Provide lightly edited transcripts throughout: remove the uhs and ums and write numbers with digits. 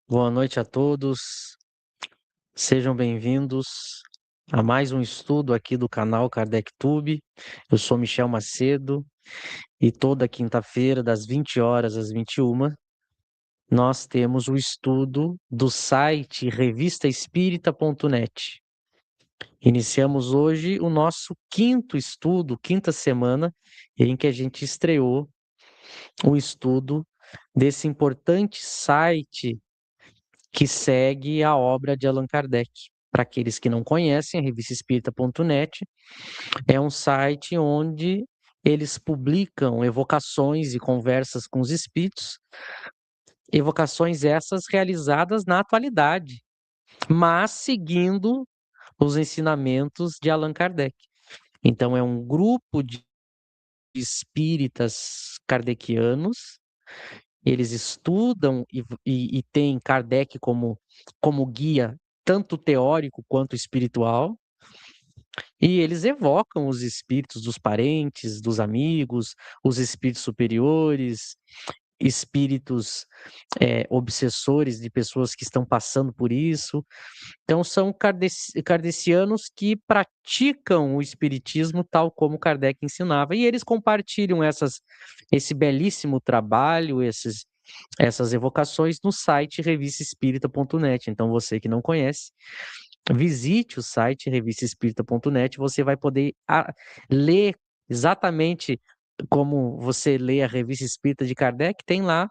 Boa noite a todos, sejam bem-vindos a mais um estudo aqui do canal Kardec Tube. Eu sou Michel Macedo e toda quinta-feira, das 20 horas às 21, nós temos o estudo do site revistaespírita.net. Iniciamos hoje o nosso quinto estudo, quinta semana, em que a gente estreou o estudo desse importante site que segue a obra de Allan Kardec. Para aqueles que não conhecem, a revistaespírita.net é um site onde eles publicam evocações e conversas com os espíritos, evocações essas realizadas na atualidade, mas seguindo os ensinamentos de Allan Kardec. Então, é um grupo de espíritas kardecianos. Eles estudam e têm Kardec como guia, tanto teórico quanto espiritual, e eles evocam os espíritos dos parentes, dos amigos, os espíritos superiores, espíritos obsessores de pessoas que estão passando por isso. Então, são kardecianos que praticam o espiritismo tal como Kardec ensinava, e eles compartilham esse belíssimo trabalho, essas evocações no site revistaespírita.net. Então, você que não conhece, visite o site revistaespírita.net, você vai poder ler exatamente como você lê a Revista Espírita de Kardec, tem lá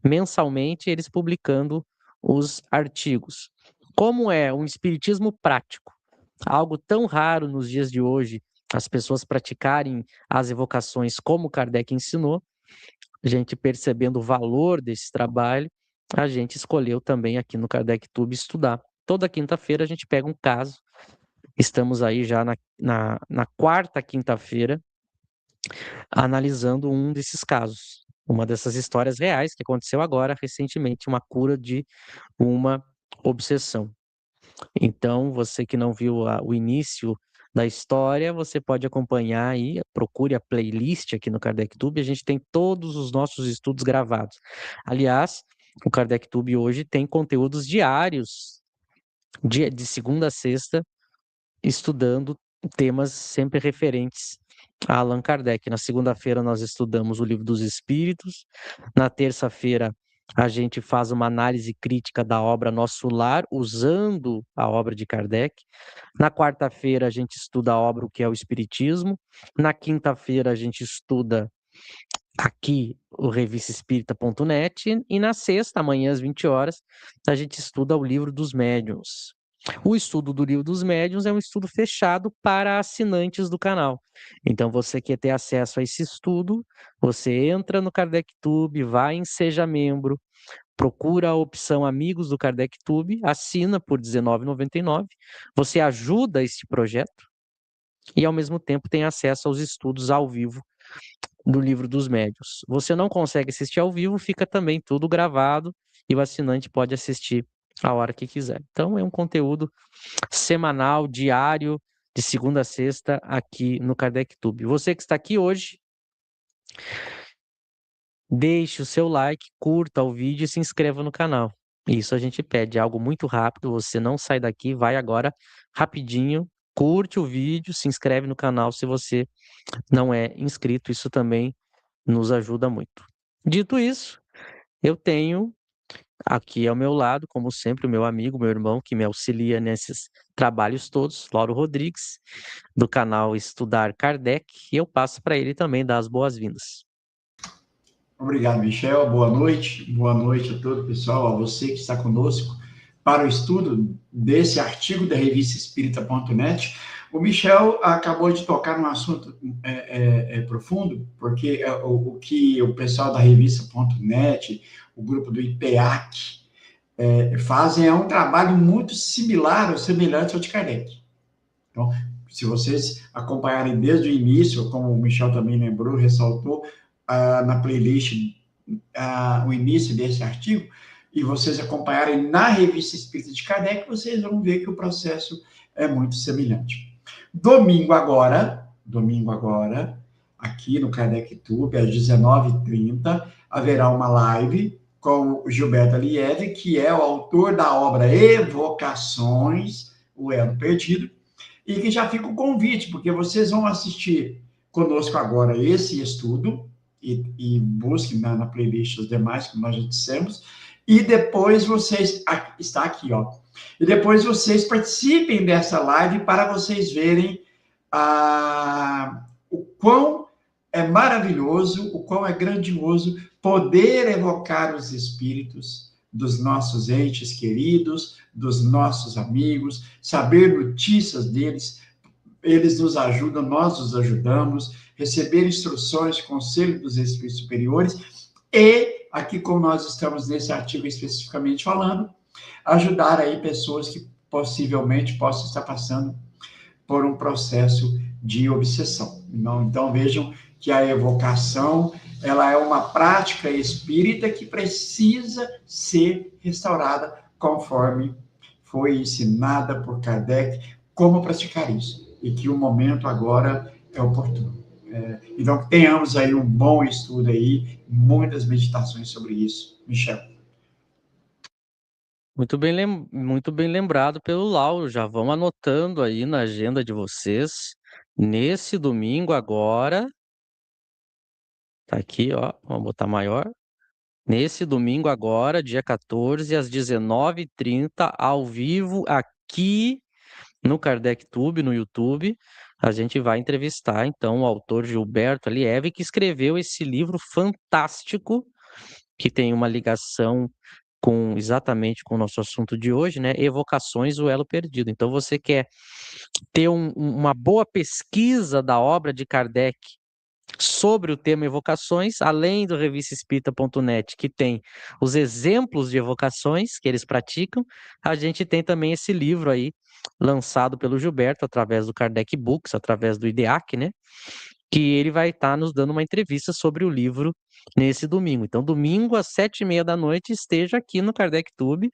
mensalmente eles publicando os artigos. Como é um espiritismo prático, algo tão raro nos dias de hoje, as pessoas praticarem as evocações como Kardec ensinou, a gente percebendo o valor desse trabalho, a gente escolheu também aqui no Kardec Tube estudar. Toda quinta-feira a gente pega um caso, estamos aí já na quarta quinta-feira, analisando um desses casos, uma dessas histórias reais que aconteceu agora, recentemente, uma cura de uma obsessão. Então, você que não viu o início da história, você pode acompanhar aí, procure a playlist aqui no Kardec Tube, a gente tem todos os nossos estudos gravados. Aliás, o Kardec Tube hoje tem conteúdos diários, de segunda a sexta, estudando temas sempre referentes a Allan Kardec. Na segunda-feira nós estudamos o Livro dos Espíritos, na terça-feira a gente faz uma análise crítica da obra Nosso Lar, usando a obra de Kardec. Na quarta-feira a gente estuda a obra O que é o Espiritismo. Na quinta-feira a gente estuda aqui o revistaespírita.net e na sexta, amanhã às 20 horas, a gente estuda o Livro dos Médiuns. O estudo do Livro dos Médiuns é um estudo fechado para assinantes do canal. Então, você quer ter acesso a esse estudo, você entra no KardecTube, vai em Seja Membro, procura a opção Amigos do KardecTube, assina por R$19,99, você ajuda este projeto e, ao mesmo tempo, tem acesso aos estudos ao vivo do Livro dos Médiuns. Você não consegue assistir ao vivo, fica também tudo gravado e o assinante pode assistir a hora que quiser. Então, é um conteúdo semanal, diário, de segunda a sexta, aqui no Kardec Tube. Você que está aqui hoje, deixe o seu like, curta o vídeo e se inscreva no canal. Isso a gente pede, é algo muito rápido, você não sai daqui, vai agora rapidinho, curte o vídeo, se inscreve no canal se você não é inscrito, isso também nos ajuda muito. Dito isso, eu tenho aqui ao meu lado, como sempre, o meu amigo, meu irmão, que me auxilia nesses trabalhos todos, Lauro Rodrigues, do canal Estudar Kardec, e eu passo para ele também dar as boas-vindas. Obrigado, Michel. Boa noite. Boa noite a todo o pessoal, a você que está conosco para o estudo desse artigo da revista Espírita.net. O Michel acabou de tocar num assunto profundo, porque o que o pessoal da revista.net, o grupo do IPEAC, fazem é um trabalho muito similar ou semelhante ao de Kardec. Então, se vocês acompanharem desde o início, como o Michel também lembrou, ressaltou, na playlist o início desse artigo, e vocês acompanharem na Revista Espírita de Kardec, vocês vão ver que o processo é muito semelhante. Domingo agora, aqui no Kardec Tube, às 19h30, haverá uma live com o Gilberto Alieve, que é o autor da obra Evocações, o Elo Perdido, e que já fica o convite, porque vocês vão assistir conosco agora esse estudo, e busquem na playlist os demais, como nós já dissemos, e depois vocês, está aqui, ó, e depois vocês participem dessa live para vocês verem o quão é maravilhoso, o quão é grandioso poder evocar os espíritos dos nossos entes queridos, dos nossos amigos, saber notícias deles, eles nos ajudam, nós os ajudamos, receber instruções, conselho dos espíritos superiores e, aqui como nós estamos nesse artigo especificamente falando, ajudar aí pessoas que possivelmente possam estar passando por um processo de obsessão. Então vejam que a evocação, ela é uma prática espírita que precisa ser restaurada conforme foi ensinada por Kardec como praticar isso, e que o momento agora é oportuno. Então, tenhamos aí um bom estudo aí, muitas meditações sobre isso. Michel. Muito bem lembrado pelo Lauro. Já vão anotando aí na agenda de vocês. Nesse domingo agora, tá aqui, ó, vamos botar maior. Nesse domingo agora, dia 14, às 19h30, ao vivo, aqui no Kardec Tube, no YouTube, a gente vai entrevistar, então, o autor Gilberto Alieve, que escreveu esse livro fantástico, que tem uma ligação exatamente com o nosso assunto de hoje, né? Evocações, o Elo Perdido. Então, você quer ter uma boa pesquisa da obra de Kardec sobre o tema evocações, além do revistaespírita.net, que tem os exemplos de evocações que eles praticam, a gente tem também esse livro aí, lançado pelo Gilberto, através do Kardec Books, através do IDEAC, né? Que ele vai estar nos dando uma entrevista sobre o livro nesse domingo. Então, domingo às 7h30 da noite, esteja aqui no Kardec Tube.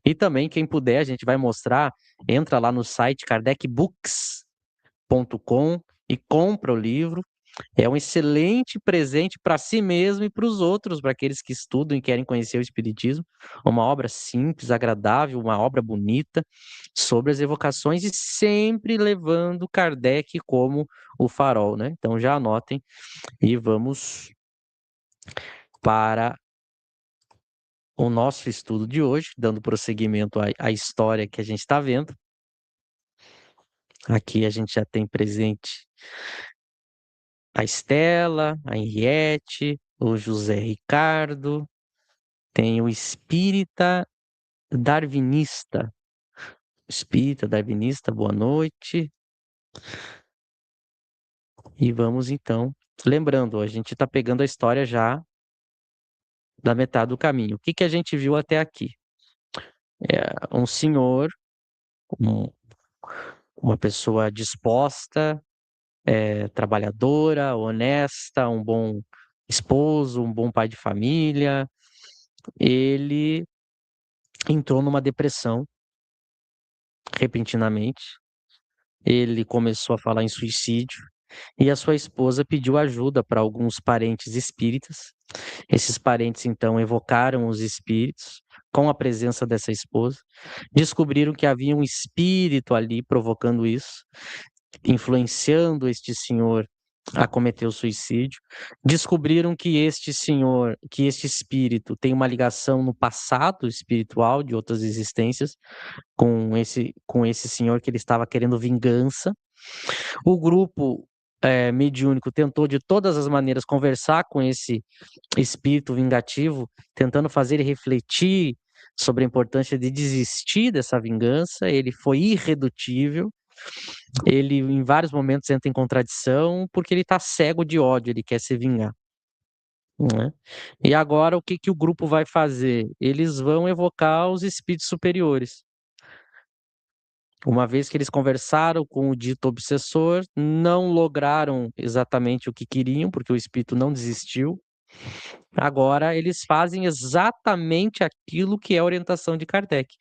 E também, quem puder, a gente vai mostrar, entra lá no site kardecbooks.com e compra o livro. É um excelente presente para si mesmo e para os outros, para aqueles que estudam e querem conhecer o Espiritismo. Uma obra simples, agradável, uma obra bonita sobre as evocações e sempre levando Kardec como o farol, né? Então já anotem e vamos para o nosso estudo de hoje, dando prosseguimento à história que a gente está vendo. Aqui a gente já tem presente a Estela, a Henriete, o José Ricardo, tem o espírita darwinista. Espírita darwinista, boa noite. E vamos então, lembrando, a gente está pegando a história já da metade do caminho. O que que a gente viu até aqui? Um senhor, um- uma pessoa disposta, trabalhadora, honesta, um bom esposo, um bom pai de família. Ele entrou numa depressão repentinamente. Ele começou a falar em suicídio e a sua esposa pediu ajuda para alguns parentes espíritas. Esses parentes então evocaram os espíritos com a presença dessa esposa, descobriram que havia um espírito ali provocando isso, influenciando este senhor a cometer o suicídio. Descobriram que este senhor, que este espírito tem uma ligação no passado espiritual de outras existências com esse senhor, que ele estava querendo vingança. O grupo mediúnico tentou de todas as maneiras conversar com esse espírito vingativo, tentando fazer ele refletir sobre a importância de desistir dessa vingança. Ele foi irredutível. Ele, em vários momentos, entra em contradição, porque ele está cego de ódio, ele quer se vingar, né? E agora, o que que o grupo vai fazer? Eles vão evocar os espíritos superiores. Uma vez que eles conversaram com o dito obsessor, não lograram exatamente o que queriam, porque o espírito não desistiu. Agora, eles fazem exatamente aquilo que é a orientação de Kardec.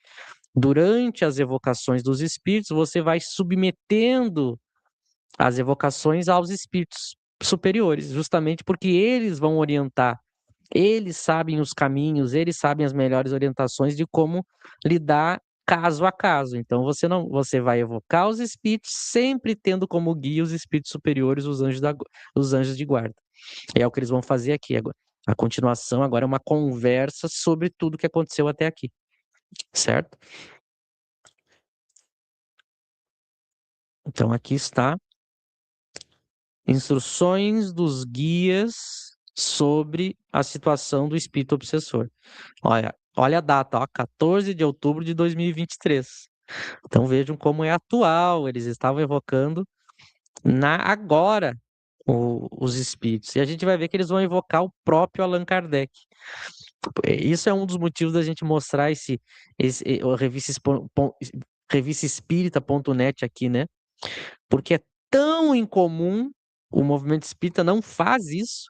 Durante as evocações dos espíritos, você vai submetendo as evocações aos espíritos superiores, justamente porque eles vão orientar Eles sabem os caminhos, eles sabem as melhores orientações de como lidar caso a caso. Então você vai evocar os espíritos, sempre tendo como guia os espíritos superiores, os anjos de guarda. É o que eles vão fazer aqui agora. A continuação agora é uma conversa sobre tudo que aconteceu até aqui, certo? Então aqui está instruções dos guias sobre a situação do espírito obsessor. Olha a data, ó, 14 de outubro de 2023. Então vejam como é atual, eles estavam evocando agora os espíritos. E a gente vai ver que eles vão evocar o próprio Allan Kardec. Isso é um dos motivos da gente mostrar o revista espírita.net aqui, né? Porque é tão incomum, o movimento espírita não faz isso,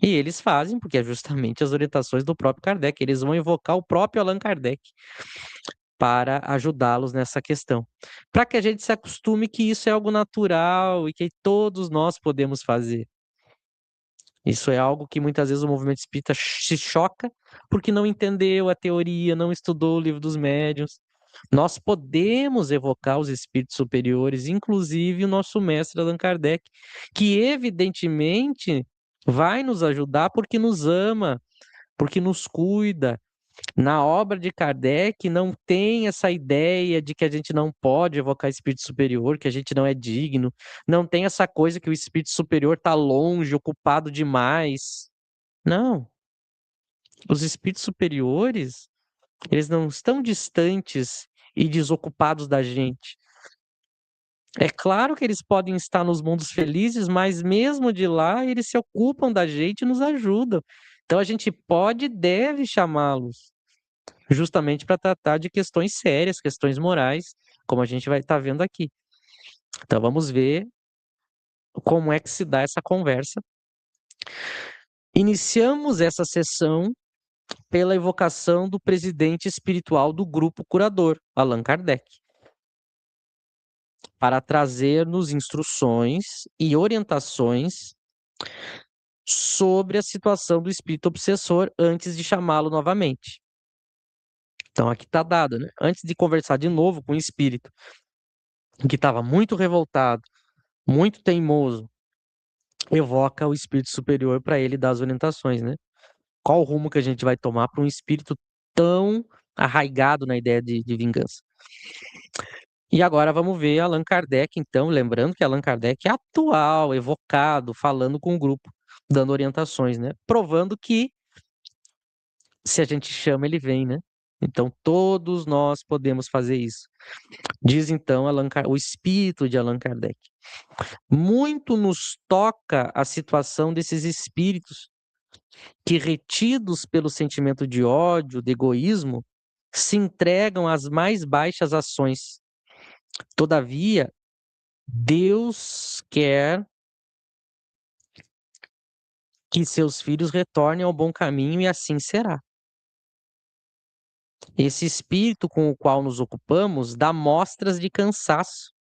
e eles fazem, porque é justamente as orientações do próprio Kardec. Eles vão evocar o próprio Allan Kardec para ajudá-los nessa questão. Para que a gente se acostume que isso é algo natural e que todos nós podemos fazer. Isso é algo que muitas vezes o movimento espírita se choca porque não entendeu a teoria, não estudou o livro dos médiuns. Nós podemos evocar os espíritos superiores, inclusive o nosso mestre Allan Kardec, que evidentemente vai nos ajudar porque nos ama, porque nos cuida. Na obra de Kardec não tem essa ideia de que a gente não pode evocar espírito superior, que a gente não é digno, não tem essa coisa que o espírito superior está longe, ocupado demais. Não. Os espíritos superiores, eles não estão distantes e desocupados da gente. É claro que eles podem estar nos mundos felizes, mas mesmo de lá eles se ocupam da gente e nos ajudam. Então a gente pode e deve chamá-los, justamente para tratar de questões sérias, questões morais, como a gente vai estar vendo aqui. Então vamos ver como é que se dá essa conversa. Iniciamos essa sessão pela evocação do presidente espiritual do grupo curador, Allan Kardec, para trazer-nos instruções e orientações sobre a situação do espírito obsessor antes de chamá-lo novamente. Então aqui está dado, né? Antes de conversar de novo com o espírito, que estava muito revoltado, muito teimoso, evoca o espírito superior para ele dar as orientações, né? Qual o rumo que a gente vai tomar para um espírito tão arraigado na ideia de vingança? E agora vamos ver Allan Kardec, então, lembrando que Allan Kardec é atual, evocado, falando com o grupo, dando orientações, né? Provando que se a gente chama, ele vem, né? Então todos nós podemos fazer isso. Diz então o espírito de Allan Kardec. Muito nos toca a situação desses espíritos que, retidos pelo sentimento de ódio, de egoísmo, se entregam às mais baixas ações. Todavia, Deus quer que seus filhos retornem ao bom caminho e assim será. Esse espírito com o qual nos ocupamos dá mostras de cansaço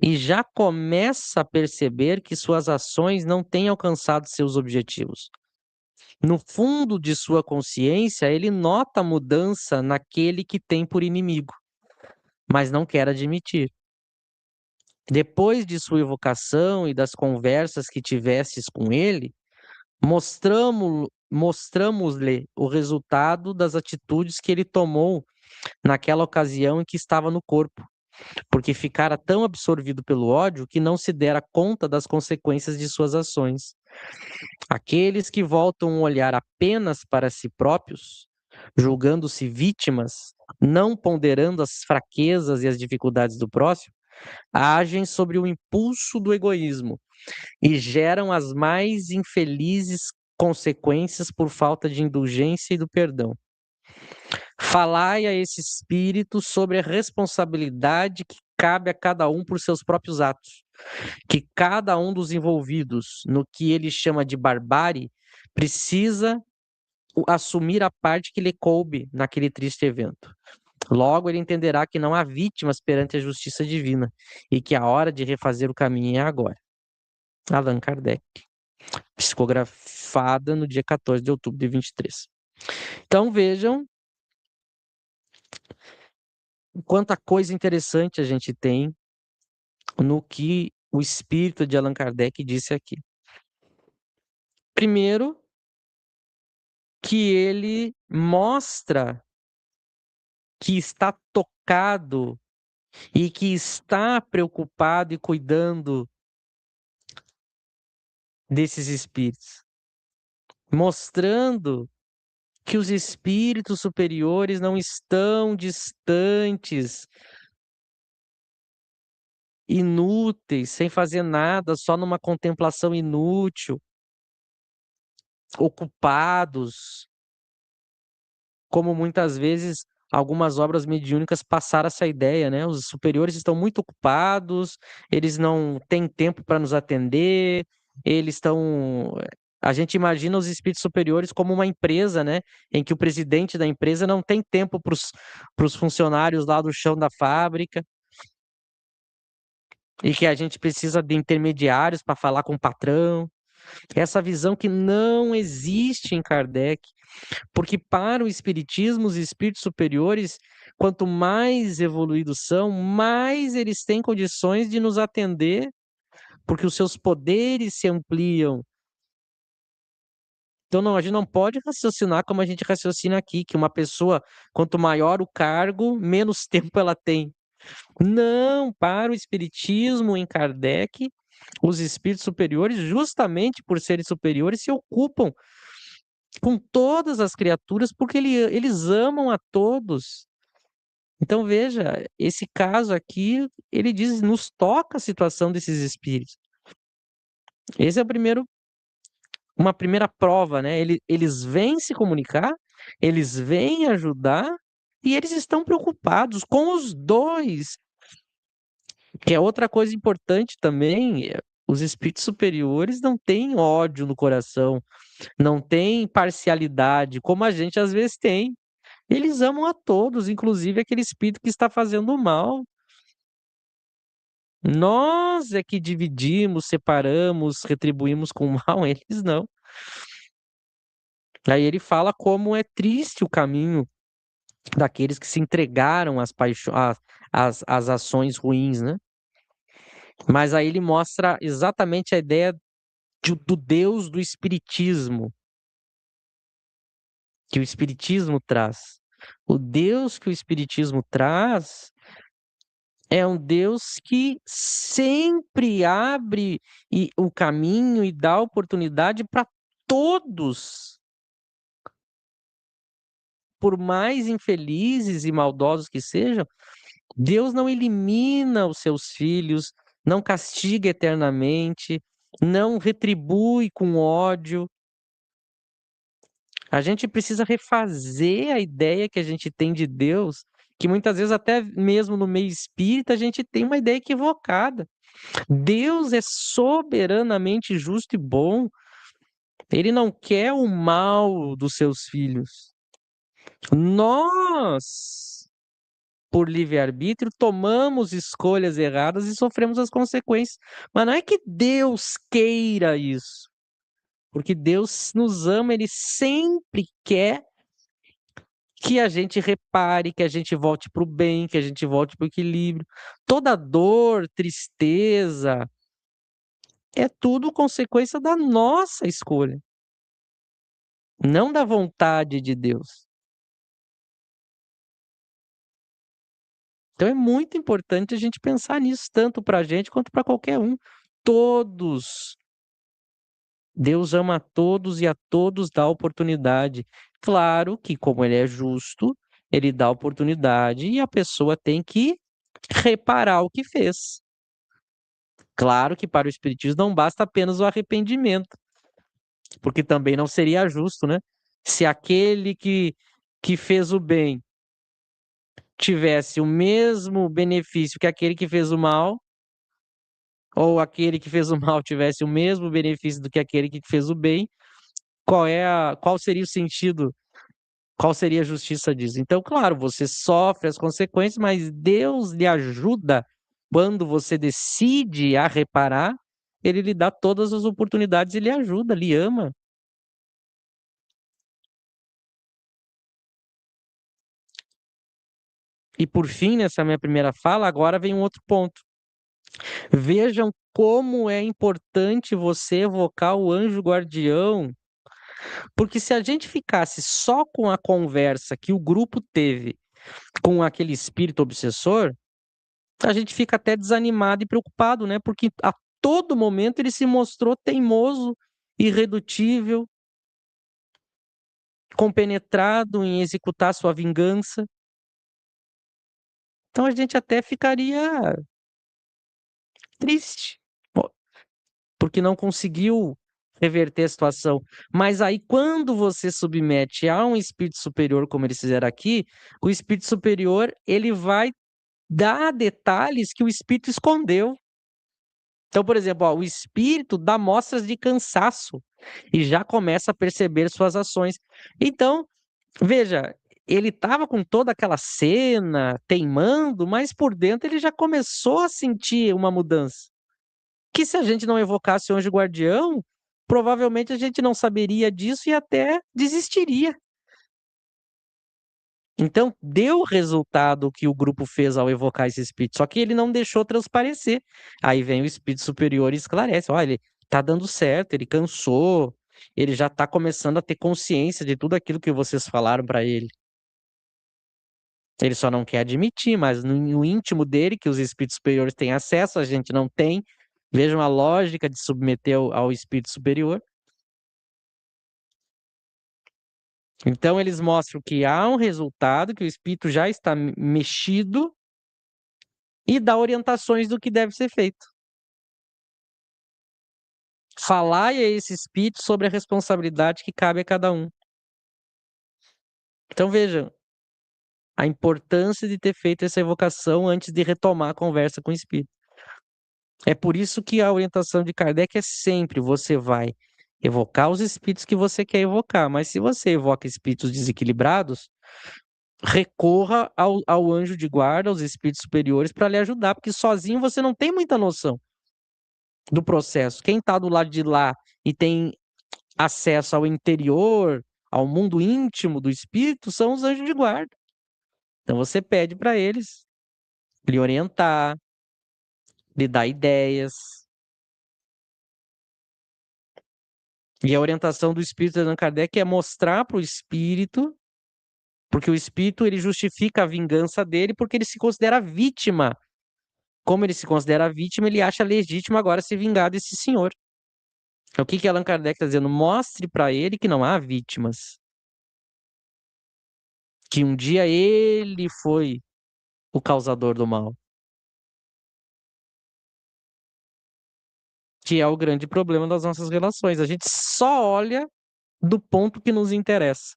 e já começa a perceber que suas ações não têm alcançado seus objetivos. No fundo de sua consciência, ele nota a mudança naquele que tem por inimigo, mas não quer admitir. Depois de sua evocação e das conversas que tivestes com ele, mostramos-lhe o resultado das atitudes que ele tomou naquela ocasião em que estava no corpo, porque ficara tão absorvido pelo ódio que não se dera conta das consequências de suas ações. Aqueles que voltam um olhar apenas para si próprios, julgando-se vítimas, não ponderando as fraquezas e as dificuldades do próximo, agem sobre o impulso do egoísmo e geram as mais infelizes consequências por falta de indulgência e do perdão. Falai a esse espírito sobre a responsabilidade que cabe a cada um por seus próprios atos, que cada um dos envolvidos no que ele chama de barbárie precisa assumir a parte que lhe coube naquele triste evento. Logo, ele entenderá que não há vítimas perante a justiça divina e que a hora de refazer o caminho é agora. Allan Kardec. psicografada no dia 14 de outubro de 23. Então vejam quanta coisa interessante a gente tem no que o espírito de Allan Kardec disse aqui. Primeiro, que ele mostra que está tocado e que está preocupado e cuidando desses espíritos, mostrando que os espíritos superiores não estão distantes, inúteis, sem fazer nada, só numa contemplação inútil, ocupados, como muitas vezes algumas obras mediúnicas passaram essa ideia, né? Os superiores estão muito ocupados, eles não têm tempo para nos atender, eles estão. A gente imagina os espíritos superiores como uma empresa, né? Em que o presidente da empresa não tem tempo para os funcionários lá do chão da fábrica, e que a gente precisa de intermediários para falar com o patrão. Essa visão que não existe em Kardec. Porque para o espiritismo, os espíritos superiores, quanto mais evoluídos são, mais eles têm condições de nos atender, porque os seus poderes se ampliam. Então, não, a gente não pode raciocinar como a gente raciocina aqui, que uma pessoa, quanto maior o cargo, menos tempo ela tem. Não, para o espiritismo em Kardec, os espíritos superiores, justamente por serem superiores, se ocupam com todas as criaturas, porque eles amam a todos. Então, veja, esse caso aqui, ele diz, nos toca a situação desses espíritos. Esse é uma primeira prova, né? Eles vêm se comunicar, eles vêm ajudar e eles estão preocupados com os dois. Que é outra coisa importante também, os espíritos superiores não têm ódio no coração, não têm parcialidade, como a gente às vezes tem. Eles amam a todos, inclusive aquele espírito que está fazendo mal. Nós é que dividimos, separamos, retribuímos com o mal, eles não. Aí ele fala como é triste o caminho daqueles que se entregaram às ações ruins, né? Mas aí ele mostra exatamente a ideia do Deus do Espiritismo, que o Espiritismo traz. O Deus que o Espiritismo traz é um Deus que sempre abre o caminho e dá oportunidade para todos, por mais infelizes e maldosos que sejam. Deus não elimina os seus filhos, não castiga eternamente, não retribui com ódio. A gente precisa refazer a ideia que a gente tem de Deus, que muitas vezes até mesmo no meio espírita a gente tem uma ideia equivocada. Deus é soberanamente justo e bom. Ele não quer o mal dos seus filhos. Nós, por livre-arbítrio, tomamos escolhas erradas e sofremos as consequências. Mas não é que Deus queira isso. Porque Deus nos ama, Ele sempre quer que a gente repare, que a gente volte para o bem, que a gente volte para o equilíbrio. Toda dor, tristeza, é tudo consequência da nossa escolha, não da vontade de Deus. Então é muito importante a gente pensar nisso, tanto para a gente quanto para qualquer um. Todos. Deus ama a todos e a todos dá oportunidade. Claro que, como Ele é justo, Ele dá oportunidade e a pessoa tem que reparar o que fez. Claro que para o Espiritismo não basta apenas o arrependimento, porque também não seria justo, né? Se aquele que fez o bem tivesse o mesmo benefício que aquele que fez o mal, ou aquele que fez o mal tivesse o mesmo benefício do que aquele que fez o bem, qual seria o sentido, qual seria a justiça disso? Então, claro, você sofre as consequências, mas Deus lhe ajuda quando você decide a reparar, ele lhe dá todas as oportunidades e lhe ajuda, lhe ama. E por fim, nessa minha primeira fala, agora vem um outro ponto. Vejam como é importante você evocar o anjo guardião, porque se a gente ficasse só com a conversa que o grupo teve com aquele espírito obsessor, a gente fica até desanimado e preocupado, né? Porque a todo momento ele se mostrou teimoso, irredutível, compenetrado em executar sua vingança. Então a gente até ficaria triste, porque não conseguiu reverter a situação. Mas aí, quando você submete a um espírito superior, como eles fizeram aqui, o espírito superior ele vai dar detalhes que o espírito escondeu. Então, por exemplo, ó, o espírito dá mostras de cansaço e já começa a perceber suas ações. Então, veja, ele estava com toda aquela cena, teimando, mas por dentro ele já começou a sentir uma mudança. Que se a gente não evocasse o anjo guardião, provavelmente a gente não saberia disso e até desistiria. Então, deu o resultado que o grupo fez ao evocar esse espírito, só que ele não deixou transparecer. Aí vem o espírito superior e esclarece: olha, ele tá dando certo, ele cansou, ele já tá começando a ter consciência de tudo aquilo que vocês falaram para ele. Ele só não quer admitir, mas no íntimo dele, que os espíritos superiores têm acesso, a gente não tem. Vejam a lógica de submeter ao espírito superior. Então, eles mostram que há um resultado, que o espírito já está mexido e dá orientações do que deve ser feito. Falai a esse espírito sobre a responsabilidade que cabe a cada um. Então, vejam a importância de ter feito essa evocação antes de retomar a conversa com o espírito. É por isso que a orientação de Kardec é sempre: você vai evocar os espíritos que você quer evocar, mas se você evoca espíritos desequilibrados, recorra ao anjo de guarda, aos espíritos superiores, para lhe ajudar, porque sozinho você não tem muita noção do processo. Quem está do lado de lá e tem acesso ao interior, ao mundo íntimo do espírito, são os anjos de guarda. Então você pede para eles lhe orientar, lhe dar ideias. E a orientação do espírito de Allan Kardec é mostrar para o espírito, porque o espírito ele justifica a vingança dele porque ele se considera vítima. Como ele se considera vítima, ele acha legítimo agora se vingar desse senhor. O que que Allan Kardec está dizendo? Mostre para ele que não há vítimas. Que um dia ele foi o causador do mal. Que é o grande problema das nossas relações. A gente só olha do ponto que nos interessa.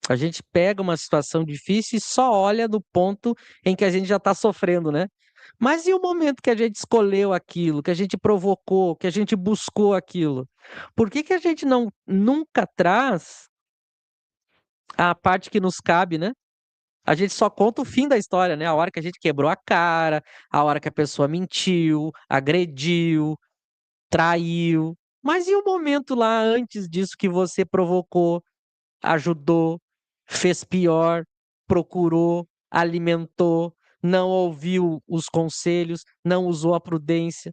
A gente pega uma situação difícil e só olha do ponto em que a gente já está sofrendo, né? Mas e o momento que a gente escolheu aquilo, que a gente provocou, que a gente buscou aquilo? Por que que a gente não nunca traz a parte que nos cabe, né? A gente só conta o fim da história, né? A hora que a gente quebrou a cara, a hora que a pessoa mentiu, agrediu, traiu. Mas e o momento lá antes disso que você provocou, ajudou, fez pior, procurou, alimentou, não ouviu os conselhos, não usou a prudência?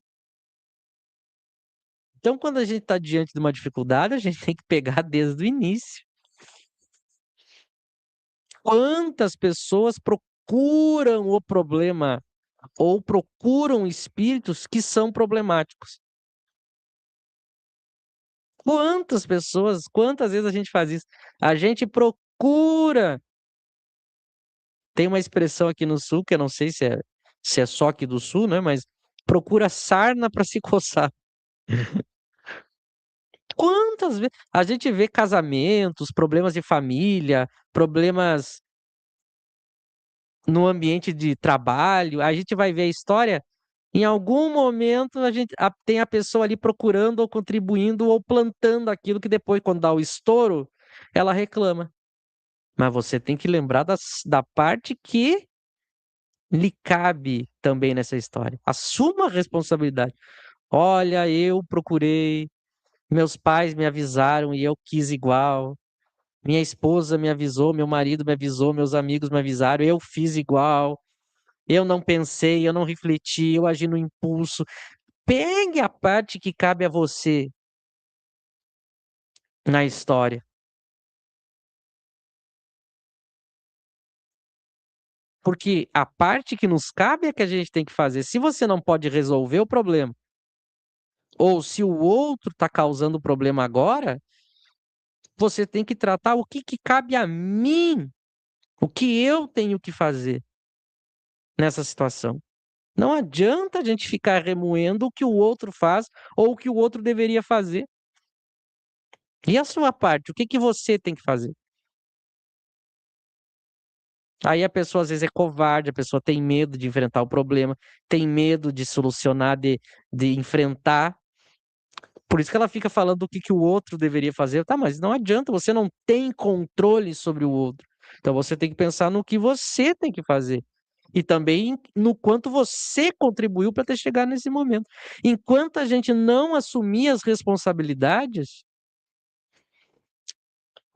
Então, quando a gente está diante de uma dificuldade, a gente tem que pegar desde o início. Quantas pessoas procuram o problema ou procuram espíritos que são problemáticos? Quantas pessoas, quantas vezes a gente faz isso? A gente procura. Tem uma expressão aqui no sul, que eu não sei se é só aqui do sul, né? Mas procura sarna para se coçar. Quantas vezes a gente vê casamentos, problemas de família, problemas no ambiente de trabalho, a gente vai ver a história, em algum momento tem a pessoa ali procurando ou contribuindo ou plantando aquilo que depois, quando dá o estouro, ela reclama. Mas você tem que lembrar da parte que lhe cabe também nessa história. Assuma a responsabilidade. Olha, eu procurei, meus pais me avisaram e eu quis igual. minha esposa me avisou, meu marido me avisou, meus amigos me avisaram, eu fiz igual, eu não pensei, eu não refleti, eu agi no impulso. Pegue a parte que cabe a você na história. Porque a parte que nos cabe é que a gente tem que fazer. Se você não pode resolver o problema, ou se o outro está causando o problema agora, você tem que tratar o que, que cabe a mim, o que eu tenho que fazer nessa situação. Não adianta a gente ficar remoendo o que o outro faz ou o que o outro deveria fazer. E a sua parte, o que, que você tem que fazer? Aí a pessoa às vezes é covarde, a pessoa tem medo de enfrentar o problema, tem medo de solucionar, de enfrentar. Por isso que ela fica falando do que o outro deveria fazer. Tá, mas não adianta, você não tem controle sobre o outro. Então você tem que pensar no que você tem que fazer. E também no quanto você contribuiu para ter chegado nesse momento. Enquanto a gente não assumir as responsabilidades,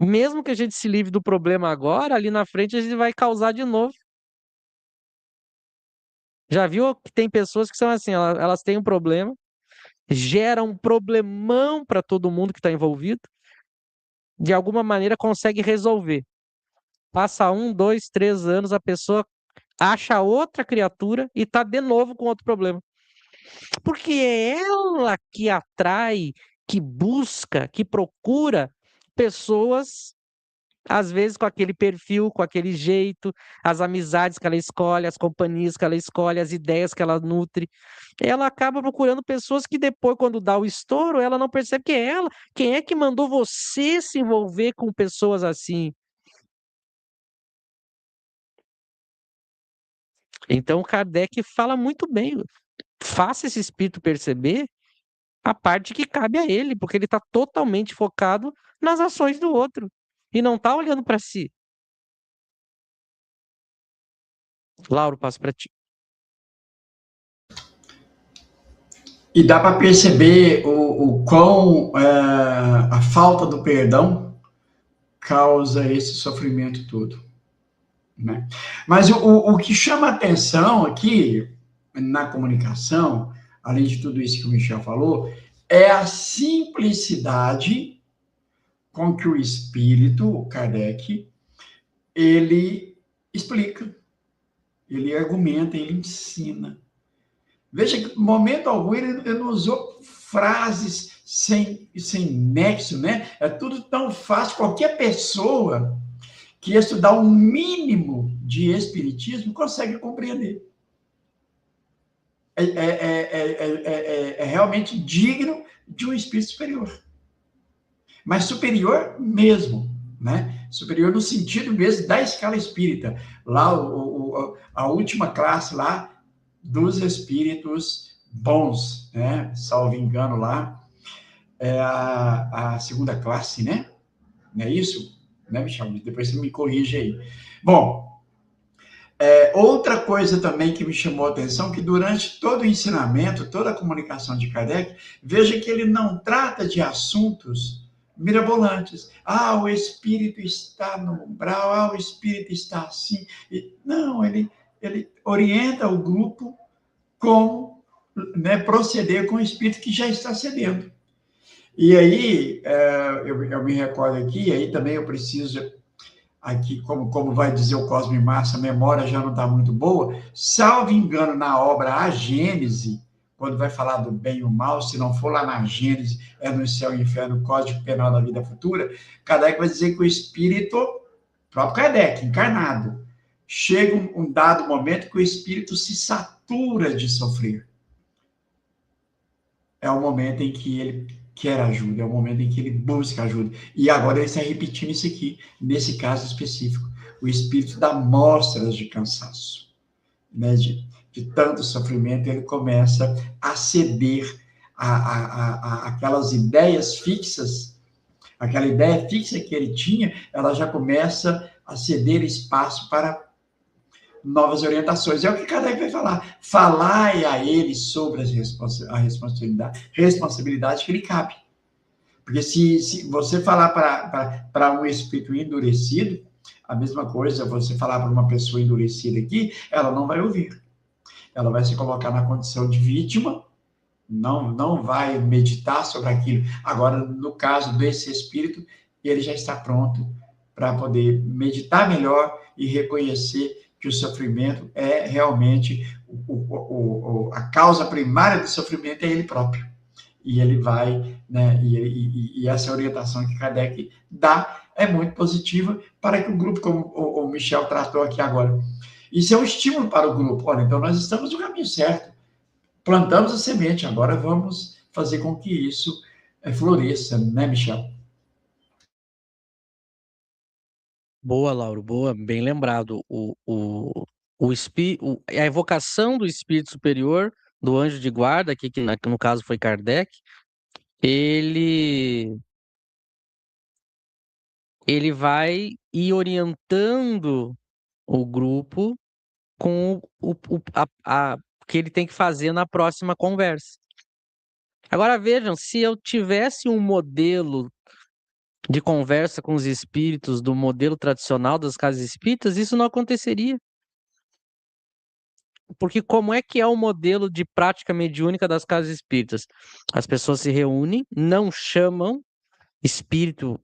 mesmo que a gente se livre do problema agora, ali na frente a gente vai causar de novo. Já viu que tem pessoas que são assim, elas têm um problema, geram um problemão para todo mundo que está envolvido, de alguma maneira consegue resolver. Passa 1, 2, 3 anos, a pessoa acha outra criatura e está de novo com outro problema. Porque é ela que atrai, que busca, que procura pessoas, às vezes com aquele perfil, com aquele jeito, as amizades que ela escolhe, as companhias que ela escolhe, as ideias que ela nutre. Ela acaba procurando pessoas que depois, quando dá o estouro, ela não percebe que é ela. Quem é que mandou você se envolver com pessoas assim? Então, Kardec fala muito bem. Faça esse espírito perceber a parte que cabe a ele, porque ele está totalmente focado nas ações do outro e não está olhando para si. Lauro, passo para ti. E dá para perceber o quão a falta do perdão causa esse sofrimento todo, né? Mas o que chama atenção aqui na comunicação, além de tudo isso que o Michel falou, é a simplicidade com que o espírito, o Kardec, ele explica, ele argumenta, ele ensina. Veja que, em momento algum, ele não usou frases sem nexo, né? É tudo tão fácil. Qualquer pessoa que estudar um mínimo de espiritismo consegue compreender. É realmente digno de um espírito superior. Mas superior mesmo, né? Superior no sentido mesmo da escala espírita. Lá, a última classe lá dos espíritos bons, né? Salvo engano lá, é a segunda classe, né? Não é isso? Né, Michel? Depois você me corrige aí. Bom, outra coisa também que me chamou a atenção, que durante todo o ensinamento, toda a comunicação de Kardec, veja que ele não trata de assuntos mirabolantes. Ah, o espírito está no umbral, ah, o espírito está assim. Não, ele orienta o grupo como, né, proceder com o espírito que já está cedendo. E aí, eu me recordo aqui, aí também eu preciso, aqui, como vai dizer o Cosme Massa, a memória já não está muito boa, salvo engano, na obra A Gênese, quando vai falar do bem e o mal, se não for lá na Gênese, é no céu e inferno, Código Penal da Vida Futura, Kardec vai dizer que o espírito, próprio Kardec, encarnado, chega um dado momento que o espírito se satura de sofrer. É o momento em que ele quer ajuda, é o momento em que ele busca ajuda. E agora ele está repetindo isso aqui, nesse caso específico. O espírito dá mostras de cansaço, né? de tanto sofrimento, ele começa a ceder a aquelas ideias fixas, aquela ideia fixa que ele tinha, ela já começa a ceder espaço para novas orientações. É o que Kardec vai falar. Falai a ele sobre a responsabilidade que lhe cabe. Porque se você falar para um espírito endurecido, a mesma coisa, você falar para uma pessoa endurecida aqui, ela não vai ouvir. Ela vai se colocar na condição de vítima, não vai meditar sobre aquilo. Agora, no caso desse espírito, ele já está pronto para poder meditar melhor e reconhecer que o sofrimento é realmente a causa primária do sofrimento é ele próprio. E ele vai, né? E essa orientação que Kardec dá é muito positiva para que o grupo, como o Michel tratou aqui agora, isso é um estímulo para o grupo. Olha, então nós estamos no caminho certo. Plantamos a semente, agora vamos fazer com que isso floresça, né, Michel? Boa, Lauro, boa, bem lembrado. A evocação do espírito superior, do anjo de guarda, aqui, que no caso foi Kardec, ele, ele vai ir orientando o grupo com o que ele tem que fazer na próxima conversa. Agora vejam, se eu tivesse um modelo de conversa com os espíritos do modelo tradicional das casas espíritas, isso não aconteceria. Porque como é que é o modelo de prática mediúnica das casas espíritas? As pessoas se reúnem, não chamam espírito,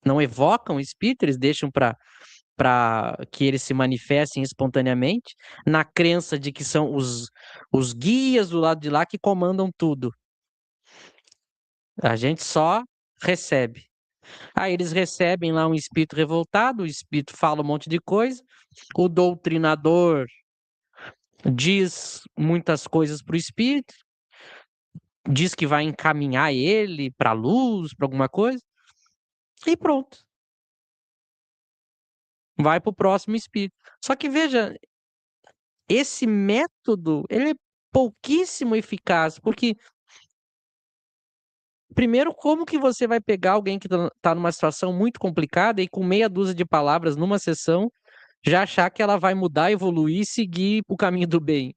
não evocam espírito, eles deixam para que eles se manifestem espontaneamente, na crença de que são os guias do lado de lá que comandam tudo. A gente só recebe. Aí eles recebem lá um espírito revoltado, o espírito fala um monte de coisa, o doutrinador diz muitas coisas para o espírito, diz que vai encaminhar ele para a luz, para alguma coisa, e pronto. Vai para o próximo espírito. Só que veja, esse método, ele é pouquíssimo eficaz, porque primeiro, como que você vai pegar alguém que está numa situação muito complicada e com meia dúzia de palavras numa sessão, já achar que ela vai mudar, evoluir e seguir o caminho do bem?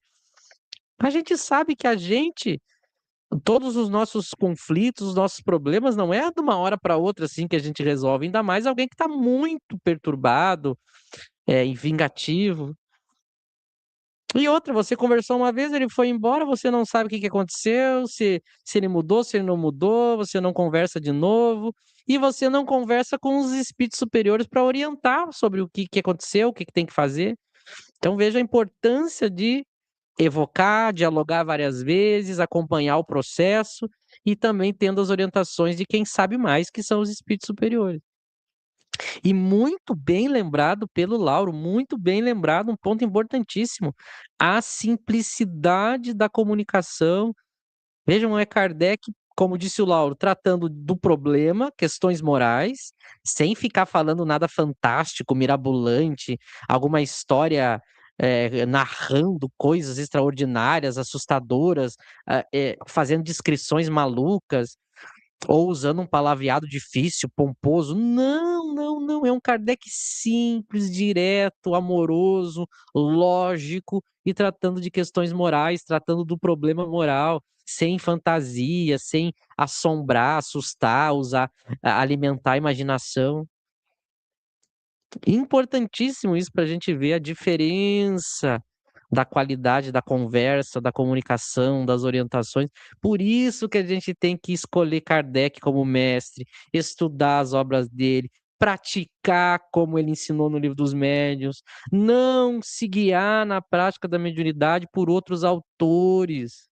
A gente sabe que todos os nossos conflitos, os nossos problemas, não é de uma hora para outra assim que a gente resolve, ainda mais alguém que está muito perturbado, e vingativo. E outra, você conversou uma vez, ele foi embora, você não sabe o que que aconteceu, se ele mudou, se ele não mudou, você não conversa de novo, e você não conversa com os espíritos superiores para orientar sobre o que que aconteceu, o que que tem que fazer. Então veja a importância de evocar, dialogar várias vezes, acompanhar o processo e também tendo as orientações de quem sabe mais, que são os espíritos superiores. E muito bem lembrado pelo Lauro, muito bem lembrado, um ponto importantíssimo, a simplicidade da comunicação. Vejam, é Kardec, como disse o Lauro, tratando do problema, questões morais, sem ficar falando nada fantástico, mirabolante, alguma história narrando coisas extraordinárias, assustadoras, fazendo descrições malucas ou usando um palavreado difícil, pomposo. Não, não, não. É um Kardec simples, direto, amoroso, lógico e tratando de questões morais, tratando do problema moral, sem fantasia, sem assombrar, assustar, alimentar a imaginação. Importantíssimo isso para a gente ver a diferença da qualidade da conversa, da comunicação, das orientações. Por isso que a gente tem que escolher Kardec como mestre, estudar as obras dele, praticar como ele ensinou no Livro dos Médiuns, não se guiar na prática da mediunidade por outros autores.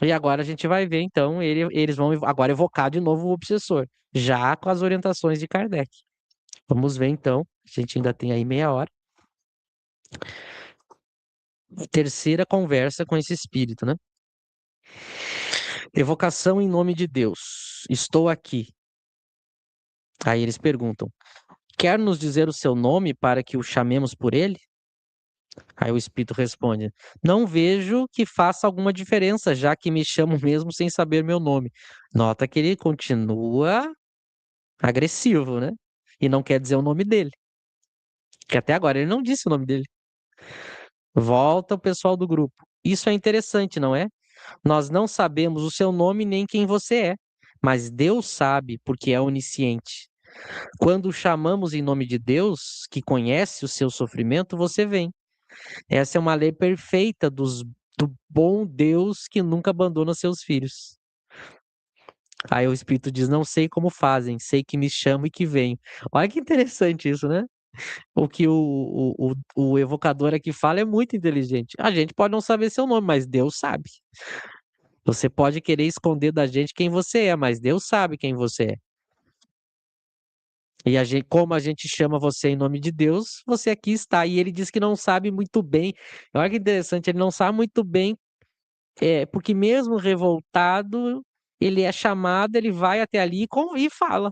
E agora a gente vai ver, então, eles vão agora evocar de novo o obsessor, já com as orientações de Kardec. Vamos ver, então. A gente ainda tem aí meia hora. Terceira conversa com esse espírito, né? Evocação em nome de Deus. Estou aqui. Aí eles perguntam: quer nos dizer o seu nome para que o chamemos por ele? Aí o espírito responde: não vejo que faça alguma diferença, já que me chamo mesmo sem saber meu nome. Nota que ele continua agressivo, né? E não quer dizer o nome dele. Que até agora ele não disse o nome dele. Volta o pessoal do grupo. Isso é interessante, não é? Nós não sabemos o seu nome nem quem você é, mas Deus sabe, porque é onisciente. Quando chamamos em nome de Deus, que conhece o seu sofrimento, você vem. Essa é uma lei perfeita do bom Deus que nunca abandona seus filhos. Aí o Espírito diz: não sei como fazem, sei que me chamo e que venho. Olha que interessante isso, né? O que o evocador aqui fala é muito inteligente. A gente pode não saber seu nome, mas Deus sabe. Você pode querer esconder da gente quem você é, mas Deus sabe quem você é. E a gente, como a gente chama você em nome de Deus, você aqui está. E ele diz que não sabe muito bem. Olha que interessante, ele não sabe muito bem, porque mesmo revoltado, ele é chamado, ele vai até ali e fala.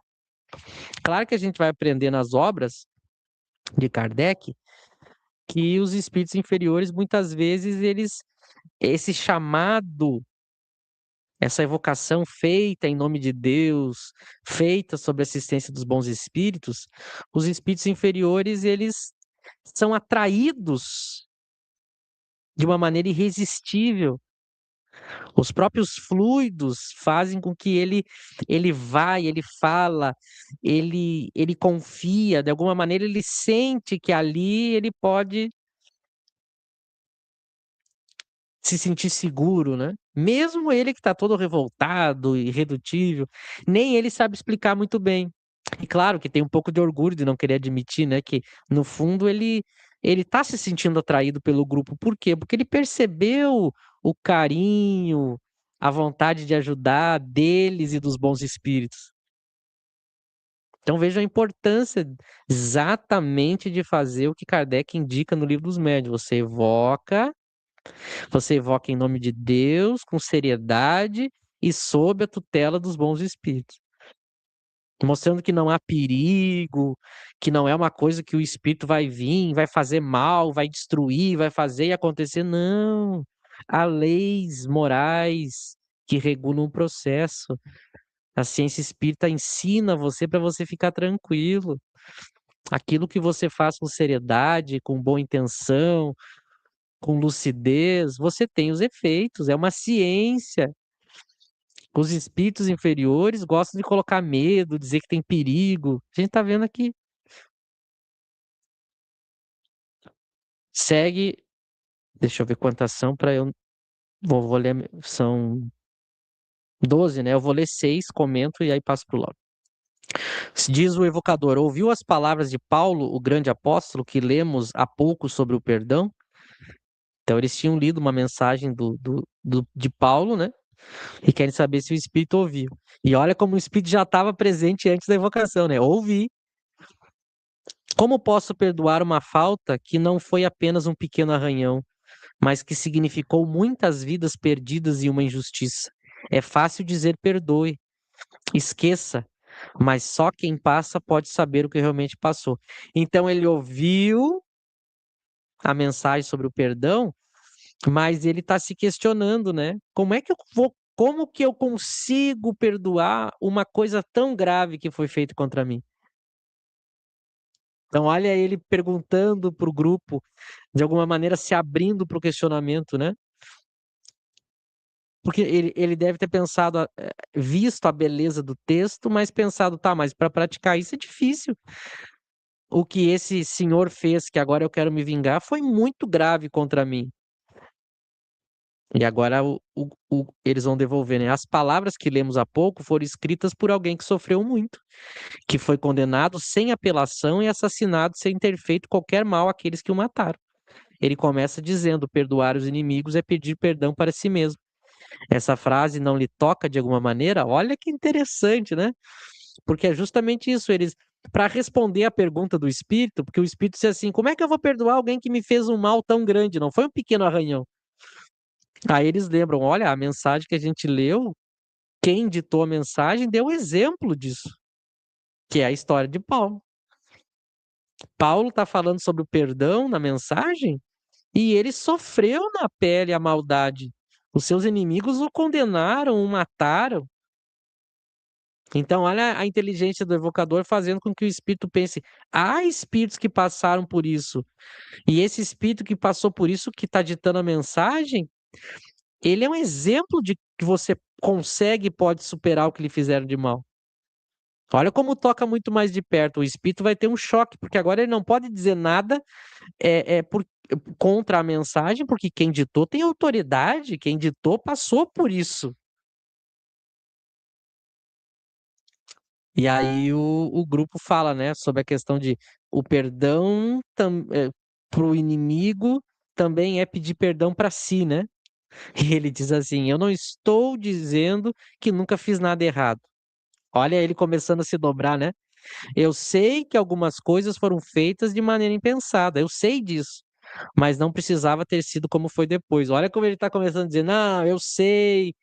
Claro que a gente vai aprender nas obras de Kardec que os espíritos inferiores, muitas vezes, esse chamado, essa evocação feita em nome de Deus, feita sob a assistência dos bons espíritos, os espíritos inferiores, eles são atraídos de uma maneira irresistível. Os próprios fluidos fazem com que ele vai, ele fala, ele confia, de alguma maneira ele sente que ali ele pode se sentir seguro, né? Mesmo ele que está todo revoltado, irredutível, nem ele sabe explicar muito bem. E claro que tem um pouco de orgulho de não querer admitir, né, que no fundo ele tá se sentindo atraído pelo grupo. Por quê? Porque ele percebeu o carinho, a vontade de ajudar deles e dos bons espíritos. Então veja a importância exatamente de fazer o que Kardec indica no Livro dos Médiuns. Você evoca em nome de Deus, com seriedade e sob a tutela dos bons espíritos. Mostrando que não há perigo, que não é uma coisa que o espírito vai vir, vai fazer mal, vai destruir, vai fazer e acontecer. Não. Há leis morais que regulam o processo. A ciência espírita ensina você para você ficar tranquilo. Aquilo que você faz com seriedade, com boa intenção, com lucidez, você tem os efeitos. É uma ciência. Os espíritos inferiores gostam de colocar medo, dizer que tem perigo. A gente tá vendo aqui. Segue, deixa eu ver quantas são para eu vou ler, são 12, né? Eu vou ler 6, comento e aí passo pro Lauro. Diz o evocador: ouviu as palavras de Paulo, o grande apóstolo, que lemos há pouco sobre o perdão? Então eles tinham lido uma mensagem de Paulo, né? E querem saber se o Espírito ouviu. E olha como o Espírito já estava presente antes da evocação, né? Ouvi. Como posso perdoar uma falta que não foi apenas um pequeno arranhão, mas que significou muitas vidas perdidas e uma injustiça? É fácil dizer perdoe, esqueça, mas só quem passa pode saber o que realmente passou. Então ele ouviu a mensagem sobre o perdão, mas ele está se questionando, né? Como que eu consigo perdoar uma coisa tão grave que foi feita contra mim? Então, olha ele perguntando para o grupo, de alguma maneira se abrindo para o questionamento, né? Porque ele deve ter pensado, visto a beleza do texto, mas pensado, tá, mas para praticar isso é difícil. O que esse senhor fez, que agora eu quero me vingar, foi muito grave contra mim. E agora eles vão devolver, né? As palavras que lemos há pouco foram escritas por alguém que sofreu muito, que foi condenado sem apelação e assassinado sem ter feito qualquer mal àqueles que o mataram. Ele começa dizendo: perdoar os inimigos é pedir perdão para si mesmo. Essa frase não lhe toca de alguma maneira? Olha que interessante, né? Porque é justamente isso, eles para responder a pergunta do espírito, porque o espírito disse assim: como é que eu vou perdoar alguém que me fez um mal tão grande? Não foi um pequeno arranhão. Aí eles lembram: olha, a mensagem que a gente leu, quem ditou a mensagem deu exemplo disso, que é a história de Paulo. Paulo está falando sobre o perdão na mensagem e ele sofreu na pele a maldade. Os seus inimigos o condenaram, o mataram. Então, olha a inteligência do evocador fazendo com que o espírito pense: há espíritos que passaram por isso. E esse espírito que passou por isso, que está ditando a mensagem, ele é um exemplo de que você consegue e pode superar o que lhe fizeram de mal. Olha como toca muito mais de perto. O espírito vai ter um choque, porque agora ele não pode dizer nada contra a mensagem, porque quem ditou tem autoridade, quem ditou passou por isso. E aí o grupo fala, né, sobre a questão de o perdão para o inimigo também é pedir perdão para si, né? E ele diz assim: eu não estou dizendo que nunca fiz nada errado. Olha ele começando a se dobrar, né? Eu sei que algumas coisas foram feitas de maneira impensada, eu sei disso, mas não precisava ter sido como foi depois. Olha como ele está começando a dizer: não, eu sei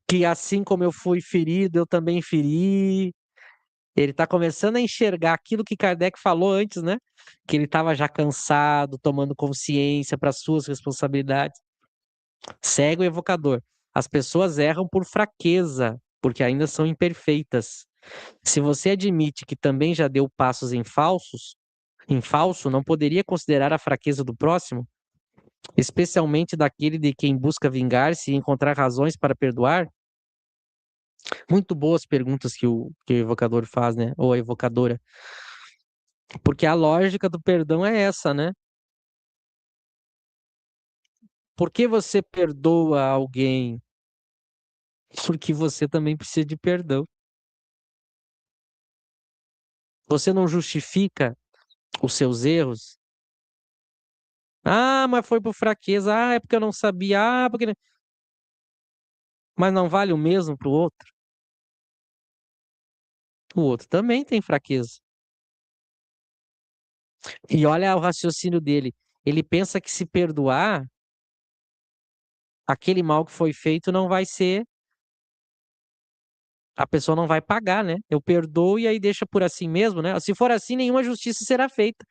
que assim como eu fui ferido, eu também feri. Ele está começando a enxergar aquilo que Kardec falou antes, né? Que ele estava já cansado, tomando consciência para suas responsabilidades. Segue o evocador. As pessoas erram por fraqueza, porque ainda são imperfeitas. Se você admite que também já deu passos em falso, não poderia considerar a fraqueza do próximo, especialmente daquele de quem busca vingar-se e encontrar razões para perdoar? Muito boas perguntas que o evocador faz, né? Ou a evocadora. Porque a lógica do perdão é essa, né? Por que você perdoa alguém? Porque você também precisa de perdão. Você não justifica os seus erros. Ah, mas foi por fraqueza. Ah, é porque eu não sabia. Ah, porque. Mas não vale o mesmo para o outro? O outro também tem fraqueza. E olha o raciocínio dele. Ele pensa que se perdoar, aquele mal que foi feito não vai ser. A pessoa não vai pagar, né? Eu perdoo e aí deixa por assim mesmo, né? Se for assim, nenhuma justiça será feita.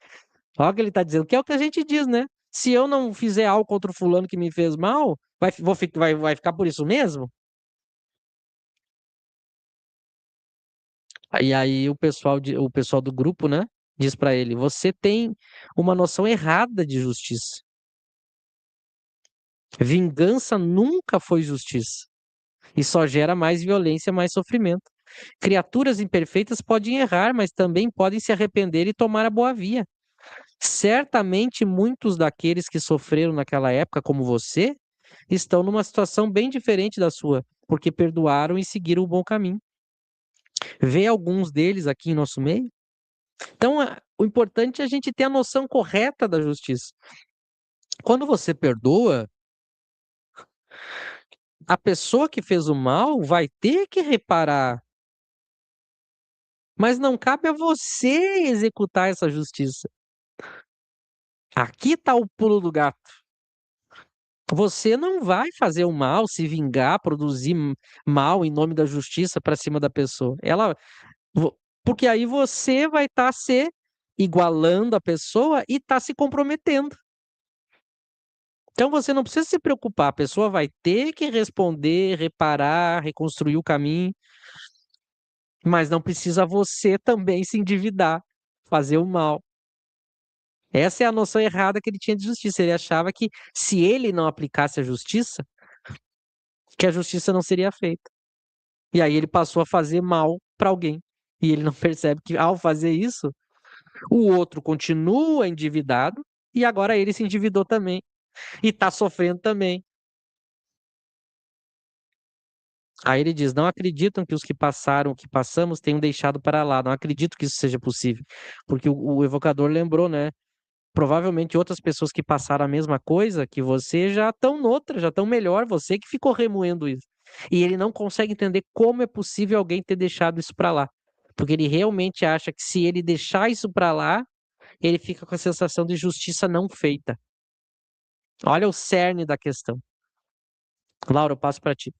Olha o que ele está dizendo, que é o que a gente diz, né? Se eu não fizer algo contra o fulano que me fez mal, vai ficar por isso mesmo? E aí o pessoal do grupo, né, diz para ele: você tem uma noção errada de justiça. Vingança nunca foi justiça e só gera mais violência, mais sofrimento. Criaturas imperfeitas podem errar, mas também podem se arrepender e tomar a boa via. Certamente muitos daqueles que sofreram naquela época, como você, estão numa situação bem diferente da sua, porque perdoaram e seguiram o bom caminho. Vê alguns deles aqui em nosso meio? Então, o importante é a gente ter a noção correta da justiça. Quando você perdoa, a pessoa que fez o mal vai ter que reparar, mas não cabe a você executar essa justiça. Aqui está o pulo do gato. Você não vai fazer o mal, se vingar, produzir mal em nome da justiça para cima da pessoa. Porque aí você vai estar se igualando a pessoa e está se comprometendo. Então você não precisa se preocupar, a pessoa vai ter que responder, reparar, reconstruir o caminho, mas não precisa você também se endividar, fazer o mal. Essa é a noção errada que ele tinha de justiça. Ele achava que se ele não aplicasse a justiça, que a justiça não seria feita. E aí ele passou a fazer mal para alguém. E ele não percebe que ao fazer isso, o outro continua endividado e agora ele se endividou também e está sofrendo também. Aí ele diz: não acreditam que os que passaram, o que passamos, tenham deixado para lá. Não acredito que isso seja possível. Porque o evocador lembrou, né? Provavelmente outras pessoas que passaram a mesma coisa que você já estão noutra, já estão melhor. Você que ficou remoendo isso. E ele não consegue entender como é possível alguém ter deixado isso para lá. Porque ele realmente acha que se ele deixar isso para lá, ele fica com a sensação de justiça não feita. Olha o cerne da questão. Laura, eu passo para ti.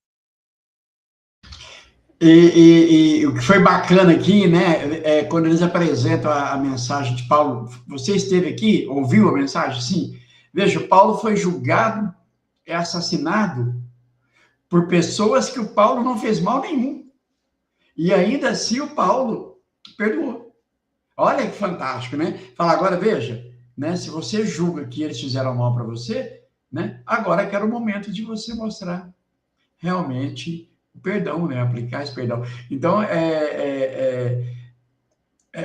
E o que foi bacana aqui, né, é quando eles apresentam a mensagem de Paulo. Você esteve aqui, ouviu a mensagem? Sim. Veja, Paulo foi julgado, é assassinado por pessoas que o Paulo não fez mal nenhum. E ainda assim o Paulo perdoou. Olha que fantástico, né? Fala agora, veja, né? Se você julga que eles fizeram mal para você, né? Agora que era o momento de você mostrar realmente o perdão, né? Aplicar esse perdão. Então,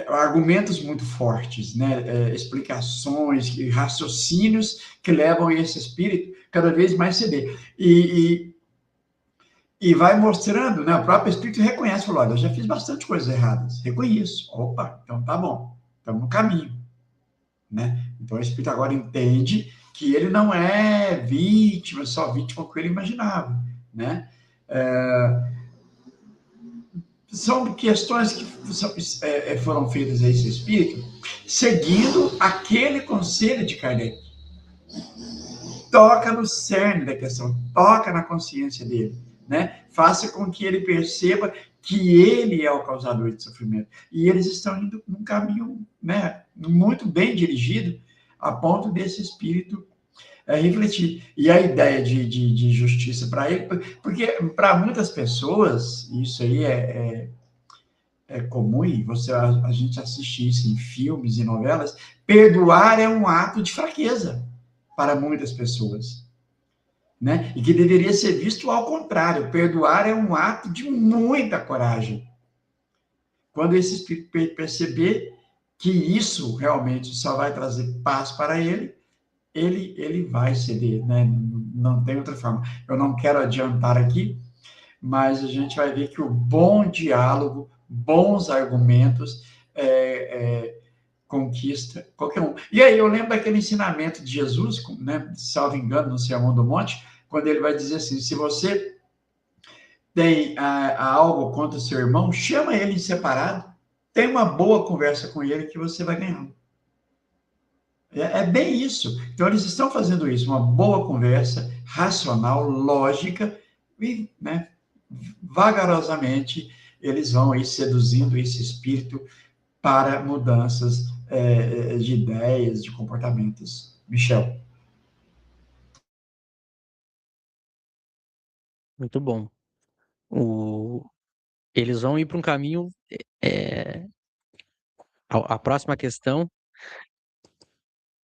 argumentos muito fortes, né? Explicações, raciocínios que levam esse espírito cada vez mais ceder. E vai mostrando, né? O próprio espírito reconhece, falou, olha, eu já fiz bastante coisas erradas, reconheço. Opa, então tá bom, estamos no caminho, né? Então o espírito agora entende que ele não é vítima, só vítima que ele imaginava, né? São questões que foram feitas a esse espírito seguindo aquele conselho de Kardec. Toca no cerne da questão, toca na consciência dele, né? Faça com que ele perceba que ele é o causador de sofrimento. E eles estão indo num caminho, né, muito bem dirigido, a ponto desse espírito refletir. E a ideia de justiça para ele, porque para muitas pessoas, isso aí é comum, e a gente assiste isso em filmes e novelas, perdoar é um ato de fraqueza para muitas pessoas, né? E que deveria ser visto ao contrário. Perdoar é um ato de muita coragem. Quando esse espírito perceber que isso realmente só vai trazer paz para ele vai ceder, né? Não tem outra forma. Eu não quero adiantar aqui, mas a gente vai ver que o bom diálogo, bons argumentos, conquista qualquer um. E aí eu lembro daquele ensinamento de Jesus, né, salvo engano, no Sermão do Monte, quando ele vai dizer assim, se você tem algo contra o seu irmão, chama ele em separado, tem uma boa conversa com ele que você vai ganhar. É bem isso. Então, eles estão fazendo isso, uma boa conversa, racional, lógica, e, né, vagarosamente, eles vão aí seduzindo esse espírito para mudanças de ideias, de comportamentos. Michel. Muito bom. Eles vão ir para um caminho. é, a próxima questão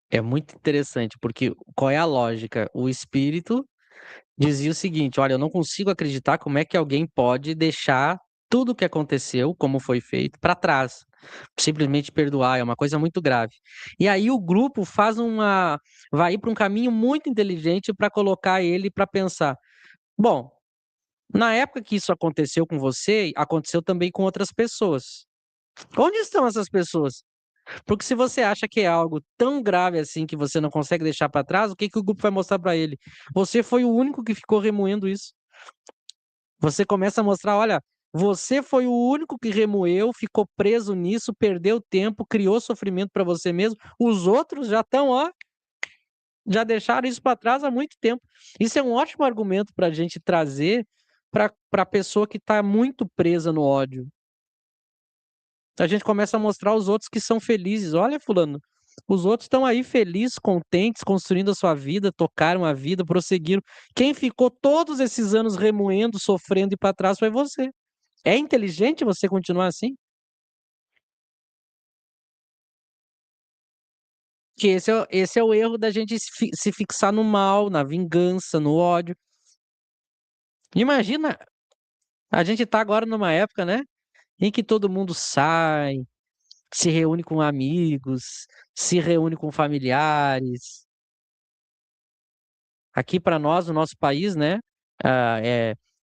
é muito interessante, porque qual é a lógica? O espírito dizia o seguinte: olha, eu não consigo acreditar como é que alguém pode deixar tudo o que aconteceu, como foi feito, para trás. Simplesmente perdoar, é uma coisa muito grave. E aí o grupo vai ir para um caminho muito inteligente para colocar ele para pensar. Bom, na época que isso aconteceu com você, aconteceu também com outras pessoas. Onde estão essas pessoas? Porque se você acha que é algo tão grave assim que você não consegue deixar para trás, o que que o grupo vai mostrar para ele? Você foi o único que ficou remoendo isso. Você começa a mostrar, olha, você foi o único que remoeu, ficou preso nisso, perdeu tempo, criou sofrimento para você mesmo. Os outros já estão, ó, já deixaram isso para trás há muito tempo. Isso é um ótimo argumento para a gente trazer para a pessoa que está muito presa no ódio. A gente começa a mostrar os outros que são felizes. Olha, fulano, os outros estão aí felizes, contentes, construindo a sua vida, tocaram a vida, prosseguiram. Quem ficou todos esses anos remoendo, sofrendo e para trás foi você. É inteligente você continuar assim? Que esse é o erro da gente se fixar no mal, na vingança, no ódio. Imagina, a gente tá agora numa época, né, em que todo mundo sai, se reúne com amigos, se reúne com familiares. Aqui para nós, no nosso país, né,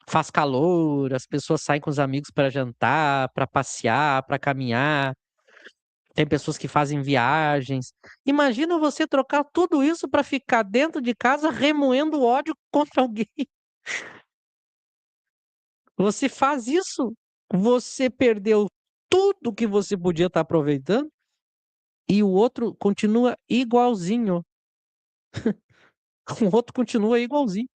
faz calor, as pessoas saem com os amigos para jantar, para passear, para caminhar. Tem pessoas que fazem viagens. Imagina você trocar tudo isso para ficar dentro de casa remoendo ódio contra alguém. Você faz isso, você perdeu tudo que você podia estar aproveitando e o outro continua igualzinho. O outro continua igualzinho.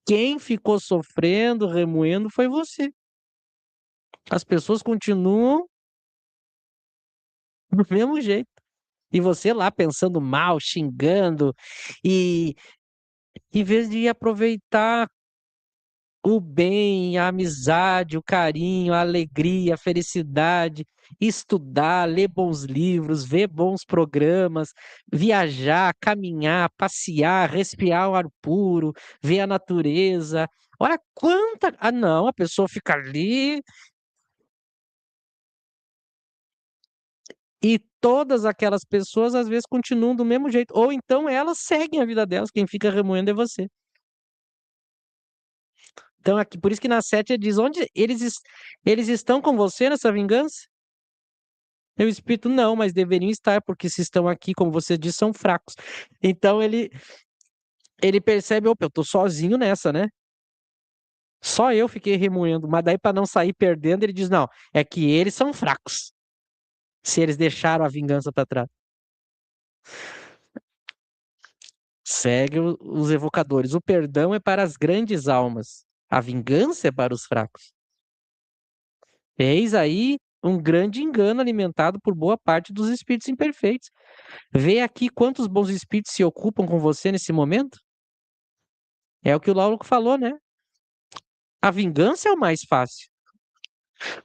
Quem ficou sofrendo, remoendo foi você. As pessoas continuam do mesmo jeito. E você lá pensando mal, xingando, e em vez de aproveitar o bem, a amizade, o carinho, a alegria, a felicidade, estudar, ler bons livros, ver bons programas, viajar, caminhar, passear, respirar o ar puro, ver a natureza. Olha quanta. Ah, não, a pessoa fica ali e todas aquelas pessoas às vezes continuam do mesmo jeito. Ou então elas seguem a vida delas, quem fica remoendo é você. Então, aqui, por isso que na 7 ele diz: onde eles estão com você nessa vingança? E o espírito, não, mas deveriam estar, porque se estão aqui, como você disse, são fracos. Então ele percebe: opa, eu tô sozinho nessa, né? Só eu fiquei remoendo, mas daí para não sair perdendo, ele diz: não, é que eles são fracos, se eles deixaram a vingança para trás. Segue os evocadores. O perdão é para as grandes almas, a vingança é para os fracos. Eis aí um grande engano alimentado por boa parte dos espíritos imperfeitos. Vê aqui quantos bons espíritos se ocupam com você nesse momento. É o que o Laulo falou, né? A vingança é o mais fácil.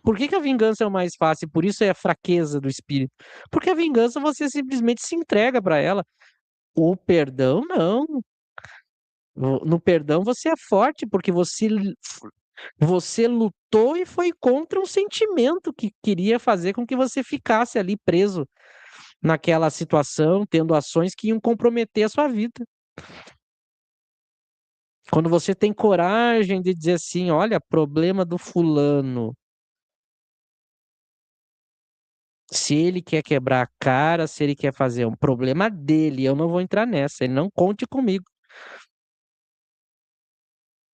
Por que que a vingança é o mais fácil? Por isso é a fraqueza do espírito. Porque a vingança você simplesmente se entrega para ela. O perdão, não. No perdão você é forte, porque você lutou e foi contra um sentimento que queria fazer com que você ficasse ali preso naquela situação, tendo ações que iam comprometer a sua vida. Quando você tem coragem de dizer assim: olha, problema do fulano. Se ele quer quebrar a cara, se ele quer fazer um problema dele, eu não vou entrar nessa. Ele não conte comigo.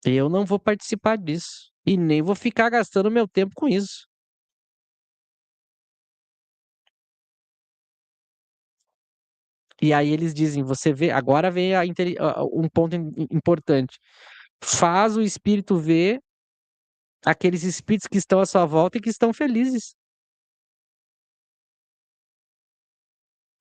Eu não vou participar disso. E nem vou ficar gastando meu tempo com isso. E aí eles dizem, você vê, agora vem um ponto importante. Faz o espírito ver aqueles espíritos que estão à sua volta e que estão felizes.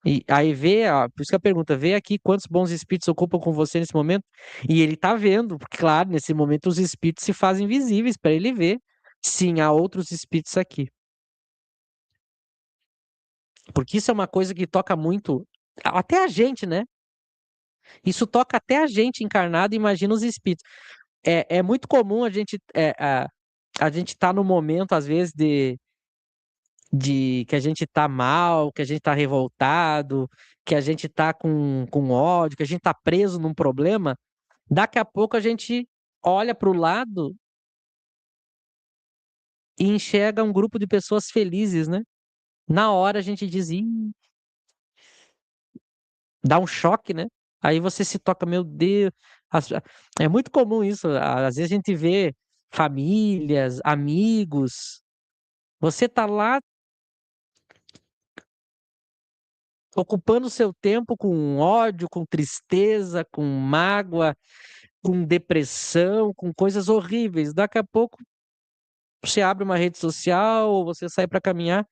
E aí vê, ó, por isso que a pergunta, vê aqui quantos bons espíritos ocupam com você nesse momento. E ele tá vendo, porque claro, nesse momento os espíritos se fazem visíveis para ele ver. Sim, há outros espíritos aqui. Porque isso é uma coisa que toca muito, até a gente, né? Isso toca até a gente encarnado, imagina os espíritos. É muito comum a gente tá no momento, às vezes, de que a gente tá mal, que a gente tá revoltado, que a gente tá com ódio, que a gente tá preso num problema. Daqui a pouco a gente olha para o lado e enxerga um grupo de pessoas felizes, né? Na hora a gente diz: "Ih", dá um choque, né? Aí você se toca, meu Deus. as- É muito comum isso. Às vezes a gente vê famílias, amigos. Você tá lá ocupando o seu tempo com ódio, com tristeza, com mágoa, com depressão, com coisas horríveis. Daqui a pouco você abre uma rede social ou você sai para caminhar.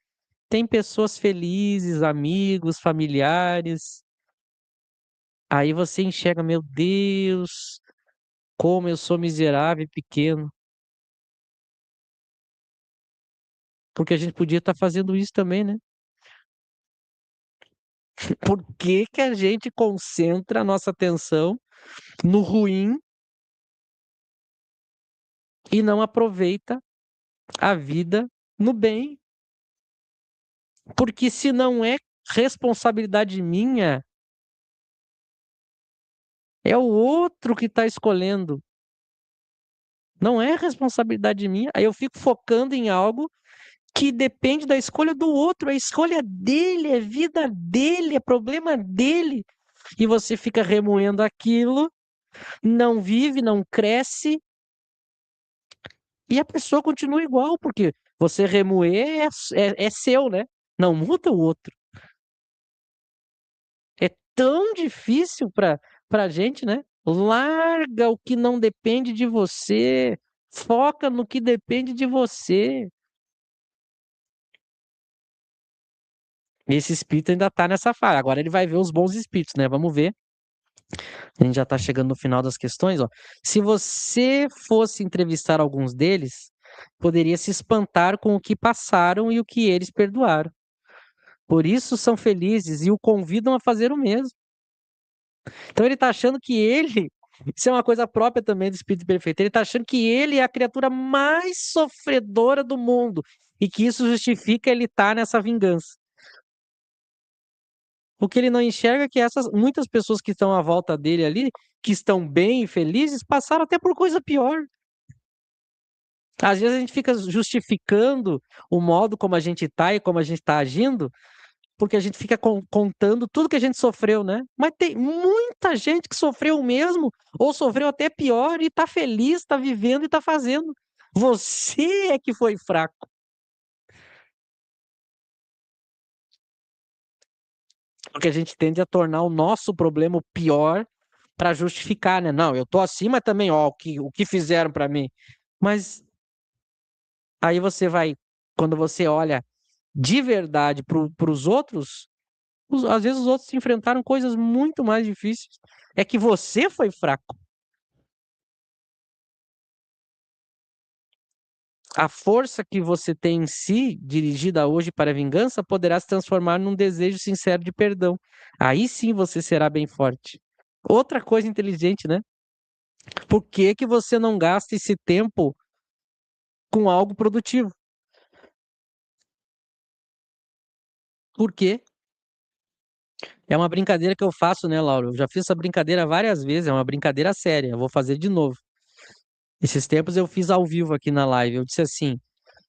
Tem pessoas felizes, amigos, familiares. Aí você enxerga, meu Deus, como eu sou miserável e pequeno. Porque a gente podia estar fazendo isso também, né? Por que que a gente concentra a nossa atenção no ruim e não aproveita a vida no bem? Porque se não é responsabilidade minha, é o outro que está escolhendo. Não é responsabilidade minha. Aí eu fico focando em algo que depende da escolha do outro, é escolha dele, é vida dele, é problema dele. E você fica remoendo aquilo, não vive, não cresce, e a pessoa continua igual, porque você remoer é seu, né? Não muda o outro. É tão difícil para a gente, né? Larga o que não depende de você, foca no que depende de você. Esse espírito ainda tá nessa fase. Agora ele vai ver os bons espíritos, né? Vamos ver A gente já está chegando no final das questões, ó. Se você fosse entrevistar alguns deles, poderia se espantar com o que passaram e o que eles perdoaram. Por isso são felizes e o convidam a fazer o mesmo. Então ele está achando que ele, isso é uma coisa própria também do Espírito Perfeito, ele está achando que ele é a criatura mais sofredora do mundo e que isso justifica ele estar nessa vingança. O que ele não enxerga é que essas muitas pessoas que estão à volta dele ali, que estão bem e felizes, passaram até por coisa pior. Às vezes a gente fica justificando o modo como a gente está e como a gente está agindo, porque a gente fica contando tudo que a gente sofreu, né? Mas tem muita gente que sofreu o mesmo, ou sofreu até pior, e está feliz, está vivendo e está fazendo. Você é que foi fraco. Porque a gente tende a tornar o nosso problema o pior para justificar, né? Não, eu tô assim, mas também, ó, o que fizeram para mim. Mas aí você vai, quando você olha de verdade para os outros, às vezes os outros enfrentaram coisas muito mais difíceis. É que você foi fraco. A força que você tem em si, dirigida hoje para a vingança, poderá se transformar num desejo sincero de perdão. Aí sim você será bem forte. Outra coisa inteligente, né? Por que que você não gasta esse tempo com algo produtivo? Por quê? É uma brincadeira que eu faço, né, Laura? Eu já fiz essa brincadeira várias vezes, é uma brincadeira séria. Eu vou fazer de novo. Esses tempos eu fiz ao vivo aqui na live. Eu disse assim: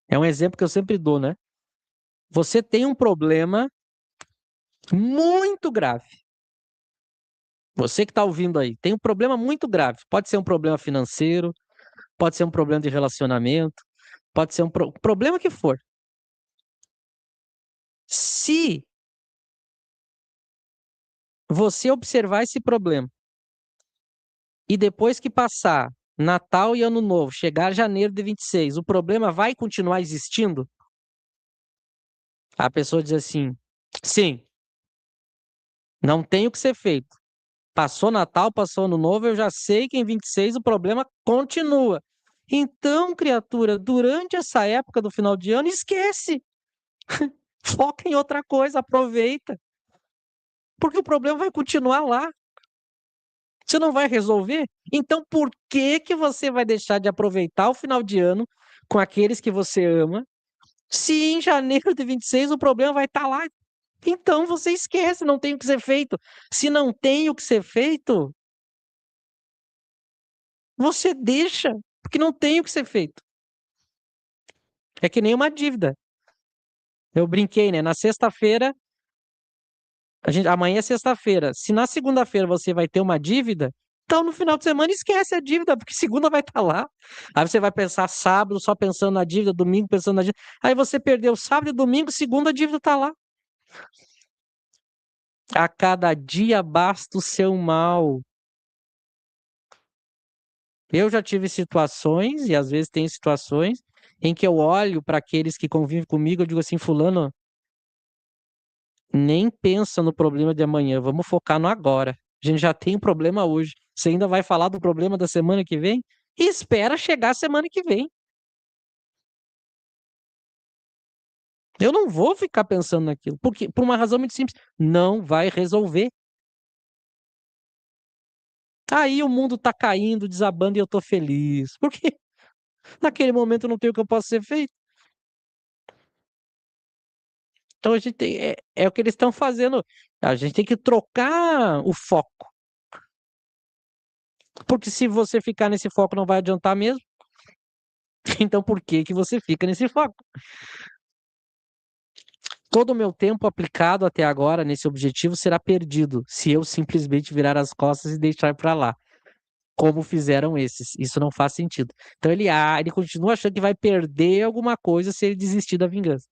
é um exemplo que eu sempre dou, né? Você tem um problema muito grave. Você que está ouvindo aí, tem um problema muito grave. Pode ser um problema financeiro, pode ser um problema de relacionamento, pode ser um problema que for. Se você observar esse problema e depois que passar Natal e Ano Novo, chegar janeiro de 26, o problema vai continuar existindo? A pessoa diz assim: sim, não tem o que ser feito. Passou Natal, passou Ano Novo, eu já sei que em 26 o problema continua. Então, criatura, durante essa época do final de ano, esquece. Foca em outra coisa, aproveita. Porque o problema vai continuar lá. Você não vai resolver? Então, por que que você vai deixar de aproveitar o final de ano com aqueles que você ama, se em janeiro de 26 o problema vai estar lá? Então você esquece, não tem o que ser feito. Se não tem o que ser feito, você deixa, porque não tem o que ser feito. É que nem uma dívida. Eu brinquei, né? Na sexta-feira, amanhã é sexta-feira. Se na segunda-feira você vai ter uma dívida, então no final de semana esquece a dívida, porque segunda vai estar lá. Aí você vai pensar sábado só pensando na dívida, domingo pensando na dívida. Aí você perdeu sábado e domingo, segunda a dívida está lá. A cada dia basta o seu mal. Eu já tive situações, e às vezes tem situações, em que eu olho para aqueles que convivem comigo, eu digo assim, fulano, nem pensa no problema de amanhã, vamos focar no agora. A gente já tem um problema hoje. Você ainda vai falar do problema da semana que vem? E espera chegar a semana que vem. Eu não vou ficar pensando naquilo, porque por uma razão muito simples, não vai resolver. Aí o mundo tá caindo, desabando e eu tô feliz. Porque naquele momento eu não tenho o que eu posso ser feito. Então a gente tem, é o que eles estão fazendo. A gente tem que trocar o foco. Porque se você ficar nesse foco não vai adiantar mesmo. Então por que que você fica nesse foco? Todo o meu tempo aplicado até agora nesse objetivo será perdido se eu simplesmente virar as costas e deixar para lá, como fizeram esses. Isso não faz sentido. Então ele continua achando que vai perder alguma coisa se ele desistir da vingança.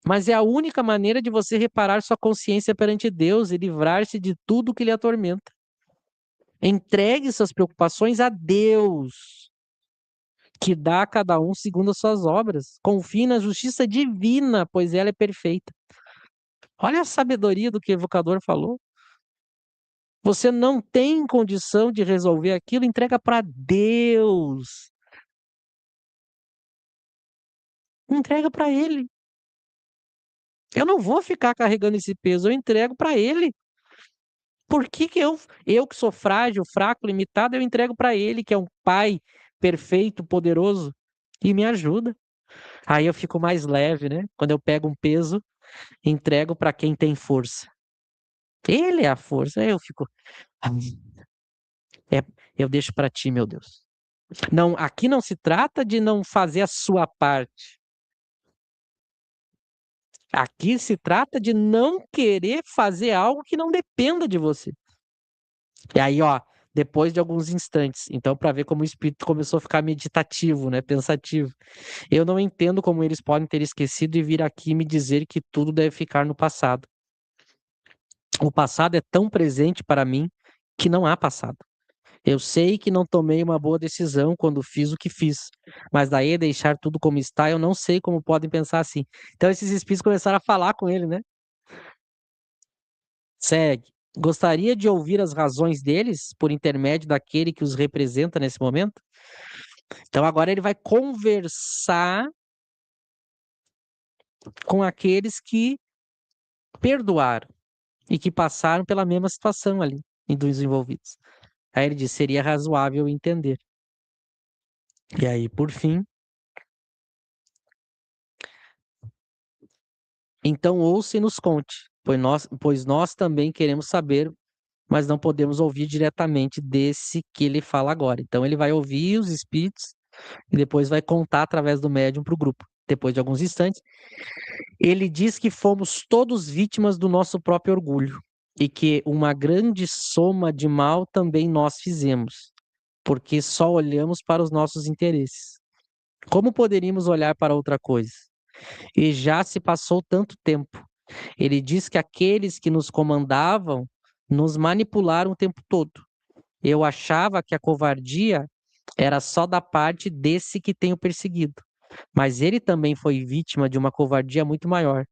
Mas é a única maneira de você reparar sua consciência perante Deus e livrar-se de tudo que lhe atormenta. Entregue suas preocupações a Deus, que dá a cada um segundo as suas obras. Confie na justiça divina, pois ela é perfeita. Olha a sabedoria do que o evocador falou. Você não tem condição de resolver aquilo, entrega para Deus. Entrega para Ele. Eu não vou ficar carregando esse peso, eu entrego para Ele. Por que que eu que sou frágil, fraco, limitado, eu entrego para Ele, que é um Pai perfeito, poderoso, e me ajuda. Aí eu fico mais leve, né? Quando eu pego um peso, entrego para quem tem força. Ele é a força. Aí eu fico, "Ah, é, eu deixo para ti, meu Deus. Não, aqui não se trata de não fazer a sua parte. Aqui se trata de não querer fazer algo que não dependa de você. E aí, ó, depois de alguns instantes, então, para ver como o espírito começou a ficar meditativo, né, pensativo. Eu não entendo como eles podem ter esquecido e vir aqui me dizer que tudo deve ficar no passado. O passado é tão presente para mim que não há passado. Eu sei que não tomei uma boa decisão quando fiz o que fiz, mas daí a deixar tudo como está, eu não sei como podem pensar assim. Então esses espíritos começaram a falar com ele, né? Segue. Gostaria de ouvir as razões deles por intermédio daquele que os representa nesse momento? Então agora ele vai conversar com aqueles que perdoaram e que passaram pela mesma situação ali, e dos envolvidos. Aí ele diz: seria razoável entender. E aí, por fim, então ouça e nos conte, pois nós também queremos saber, mas não podemos ouvir diretamente desse que ele fala agora. Então ele vai ouvir os espíritos e depois vai contar através do médium para o grupo. Depois de alguns instantes, ele diz que fomos todos vítimas do nosso próprio orgulho e que uma grande soma de mal também nós fizemos, porque só olhamos para os nossos interesses. Como poderíamos olhar para outra coisa? E já se passou tanto tempo. Ele diz que aqueles que nos comandavam nos manipularam o tempo todo. Eu achava que a covardia era só da parte desse que tenho perseguido, mas ele também foi vítima de uma covardia muito maior.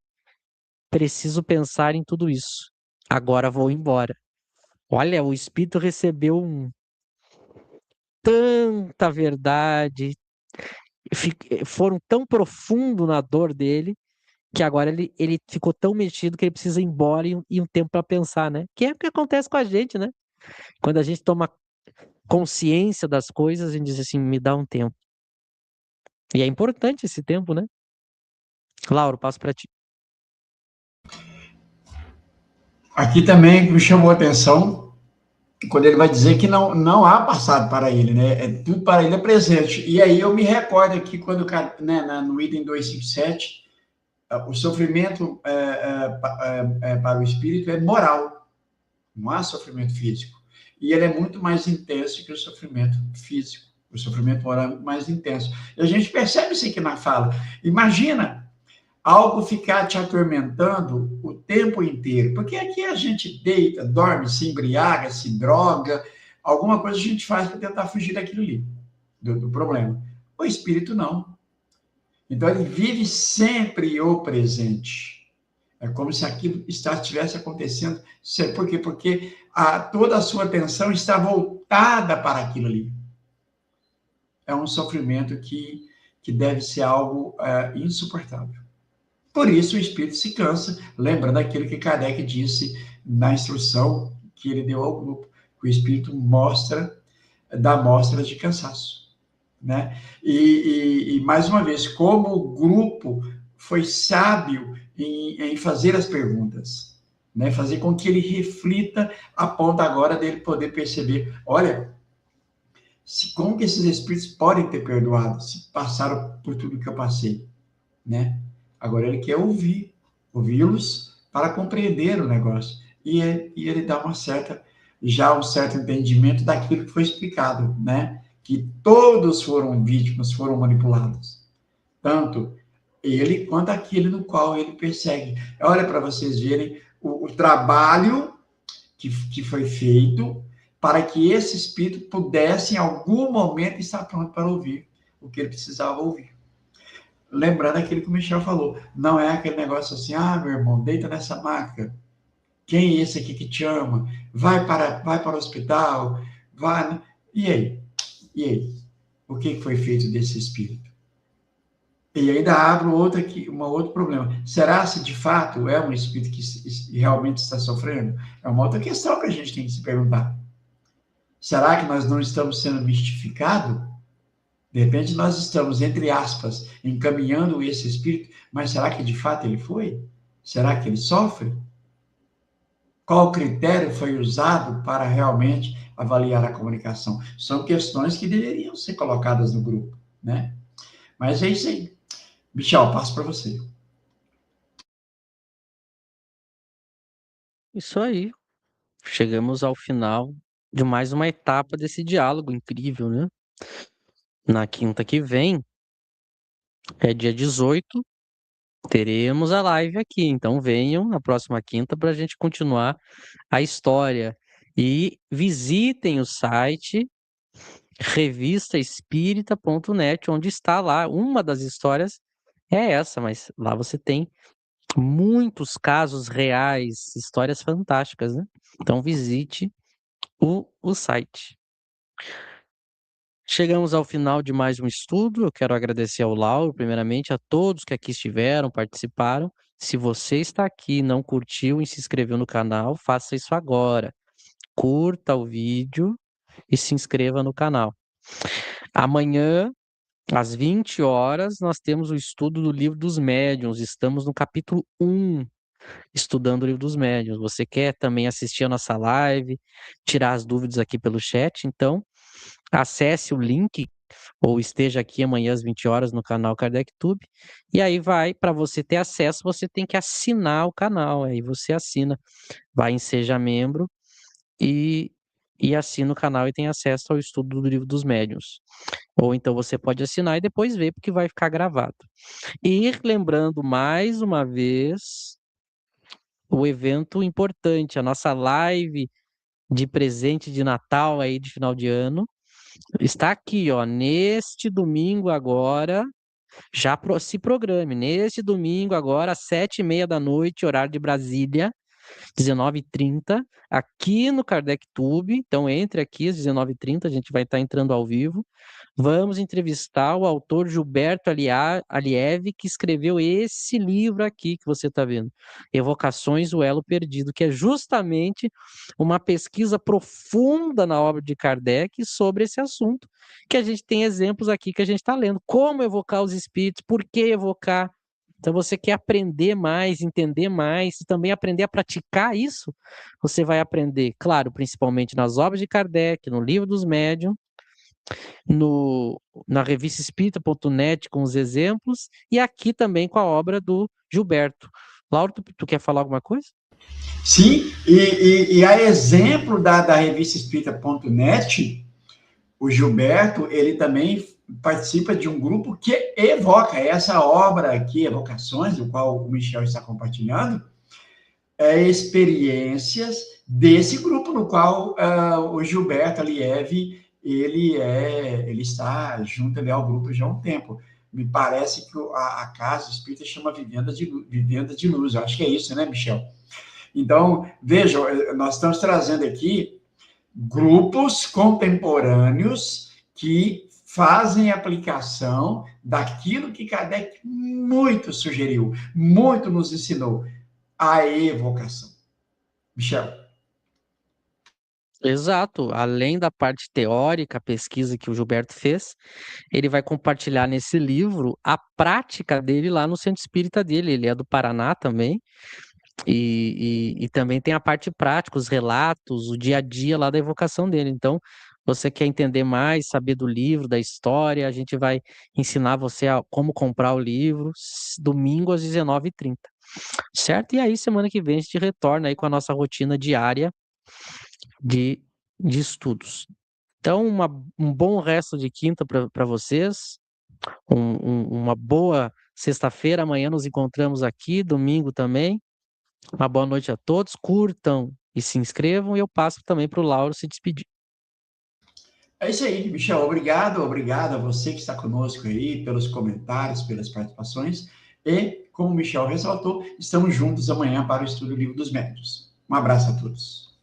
Preciso pensar em tudo isso. Agora vou embora. Olha, o espírito recebeu tanta verdade, foram tão profundo na dor dele, que agora ele ficou tão mexido que ele precisa ir embora e um tempo para pensar, né? Que é o que acontece com a gente, né? Quando a gente toma consciência das coisas, a gente diz assim, me dá um tempo. E é importante esse tempo, né? Lauro, passo para ti. Aqui também me chamou a atenção quando ele vai dizer que não há passado para ele, né? Tudo para ele é presente. E aí eu me recordo aqui, quando, né, no item 257, o sofrimento para o espírito é moral, não há sofrimento físico. E ele é muito mais intenso que o sofrimento físico. O sofrimento moral é muito mais intenso. E a gente percebe isso aqui na fala. Imagina algo ficar te atormentando o tempo inteiro. Porque aqui a gente deita, dorme, se embriaga, se droga, alguma coisa a gente faz para tentar fugir daquilo ali, do problema. O espírito não. Então ele vive sempre o presente. É como se aquilo estivesse acontecendo. Por quê? Porque toda a sua atenção está voltada para aquilo ali. É um sofrimento que deve ser algo insuportável. Por isso o espírito se cansa, lembrando aquilo que Kardec disse na instrução que ele deu ao grupo, que o espírito dá mostras de cansaço, né? E mais uma vez, como o grupo foi sábio em fazer as perguntas, né? Fazer com que ele reflita, a ponto agora dele poder perceber, olha, como que esses espíritos podem ter perdoado se passaram por tudo que eu passei, né? Agora ele quer ouvi-los para compreender o negócio. E ele dá um certo entendimento daquilo que foi explicado, né? Que todos foram vítimas, foram manipulados. Tanto ele quanto aquele no qual ele persegue. Olha para vocês verem o trabalho que foi feito para que esse espírito pudesse, em algum momento, estar pronto para ouvir o que ele precisava ouvir. Lembrando aquilo que o Michel falou, não é aquele negócio assim, meu irmão, deita nessa maca, Quem é esse aqui que te ama? Vai para o hospital, vai. E aí? E aí? O que foi feito desse espírito? E ainda abro um outro problema. Será se de fato é um espírito que realmente está sofrendo? É uma outra questão que a gente tem que se perguntar. Será que nós não estamos sendo mistificados? De repente nós estamos, entre aspas, encaminhando esse espírito, mas será que de fato ele foi? Será que ele sofre? Qual critério foi usado para realmente avaliar a comunicação? São questões que deveriam ser colocadas no grupo, né? Mas é isso aí. Michel, passo para você. Isso aí. Chegamos ao final de mais uma etapa desse diálogo incrível, né? Na quinta que vem, é dia 18, teremos a live aqui. Então venham na próxima quinta para a gente continuar a história. E visitem o site revistaespírita.net, onde está lá. Uma das histórias é essa, mas lá você tem muitos casos reais, histórias fantásticas, né? Então visite o site. Chegamos ao final de mais um estudo. Eu quero agradecer ao Lauro, primeiramente, a todos que aqui estiveram, participaram. Se você está aqui e não curtiu e se inscreveu no canal, faça isso agora. Curta o vídeo e se inscreva no canal. Amanhã, às 20 horas, nós temos o estudo do Livro dos Médiuns. Estamos no capítulo 1, estudando o Livro dos Médiuns. Você quer também assistir a nossa live, tirar as dúvidas aqui pelo chat? Então, acesse o link ou esteja aqui amanhã às 20 horas no canal Kardec Tube. E aí para você ter acesso, você tem que assinar o canal. Aí você assina, vai em Seja Membro e, e assina o canal e tem acesso ao estudo do Livro dos Médiuns. Ou então você pode assinar e depois ver, porque vai ficar gravado. E lembrando mais uma vez o evento importante, a nossa live de presente de Natal aí de final de ano. Está aqui, ó, neste domingo agora, se programe, neste domingo agora, às 7h30 da noite, horário de Brasília, 19h30, aqui no Kardec Tube. Então entre aqui às 19h30, a gente vai estar entrando ao vivo. Vamos entrevistar o autor Gilberto Aliev, que escreveu esse livro aqui que você está vendo, Evocações, o Elo Perdido, que é justamente uma pesquisa profunda na obra de Kardec sobre esse assunto, que a gente tem exemplos aqui que a gente está lendo. Como evocar os espíritos, por que evocar? Então, você quer aprender mais, entender mais, e também aprender a praticar isso, você vai aprender, claro, principalmente nas obras de Kardec, no Livro dos Médiuns, na revista espírita.net com os exemplos, e aqui também com a obra do Gilberto. Lauro, tu quer falar alguma coisa? Sim, e a exemplo da revista espírita.net, o Gilberto, ele também participa de um grupo que evoca essa obra aqui, Evocações, do qual o Michel está compartilhando, experiências desse grupo no qual o Gilberto Aliev, ele está junto ali ao grupo já há um tempo. Me parece que a casa espírita chama Vivenda de Luz. Eu acho que é isso, né, Michel? Então, vejam, nós estamos trazendo aqui grupos contemporâneos que fazem aplicação daquilo que Kardec muito sugeriu, muito nos ensinou, a evocação. Michel. Exato. Além da parte teórica, a pesquisa que o Gilberto fez, ele vai compartilhar nesse livro a prática dele lá no centro espírita dele. Ele é do Paraná também. E também tem a parte prática, os relatos, o dia a dia lá da evocação dele. Então, você quer entender mais, saber do livro, da história, a gente vai ensinar você a como comprar o livro, domingo às 19h30, certo? E aí, semana que vem, a gente retorna aí com a nossa rotina diária de estudos. Então, um bom resto de quinta para vocês, uma boa sexta-feira, amanhã nos encontramos aqui, domingo também. Uma boa noite a todos, curtam e se inscrevam, e eu passo também para o Lauro se despedir. É isso aí, Michel. Obrigado a você que está conosco aí, pelos comentários, pelas participações. E, como o Michel ressaltou, estamos juntos amanhã para o estudo do Livro dos Médiuns. Um abraço a todos.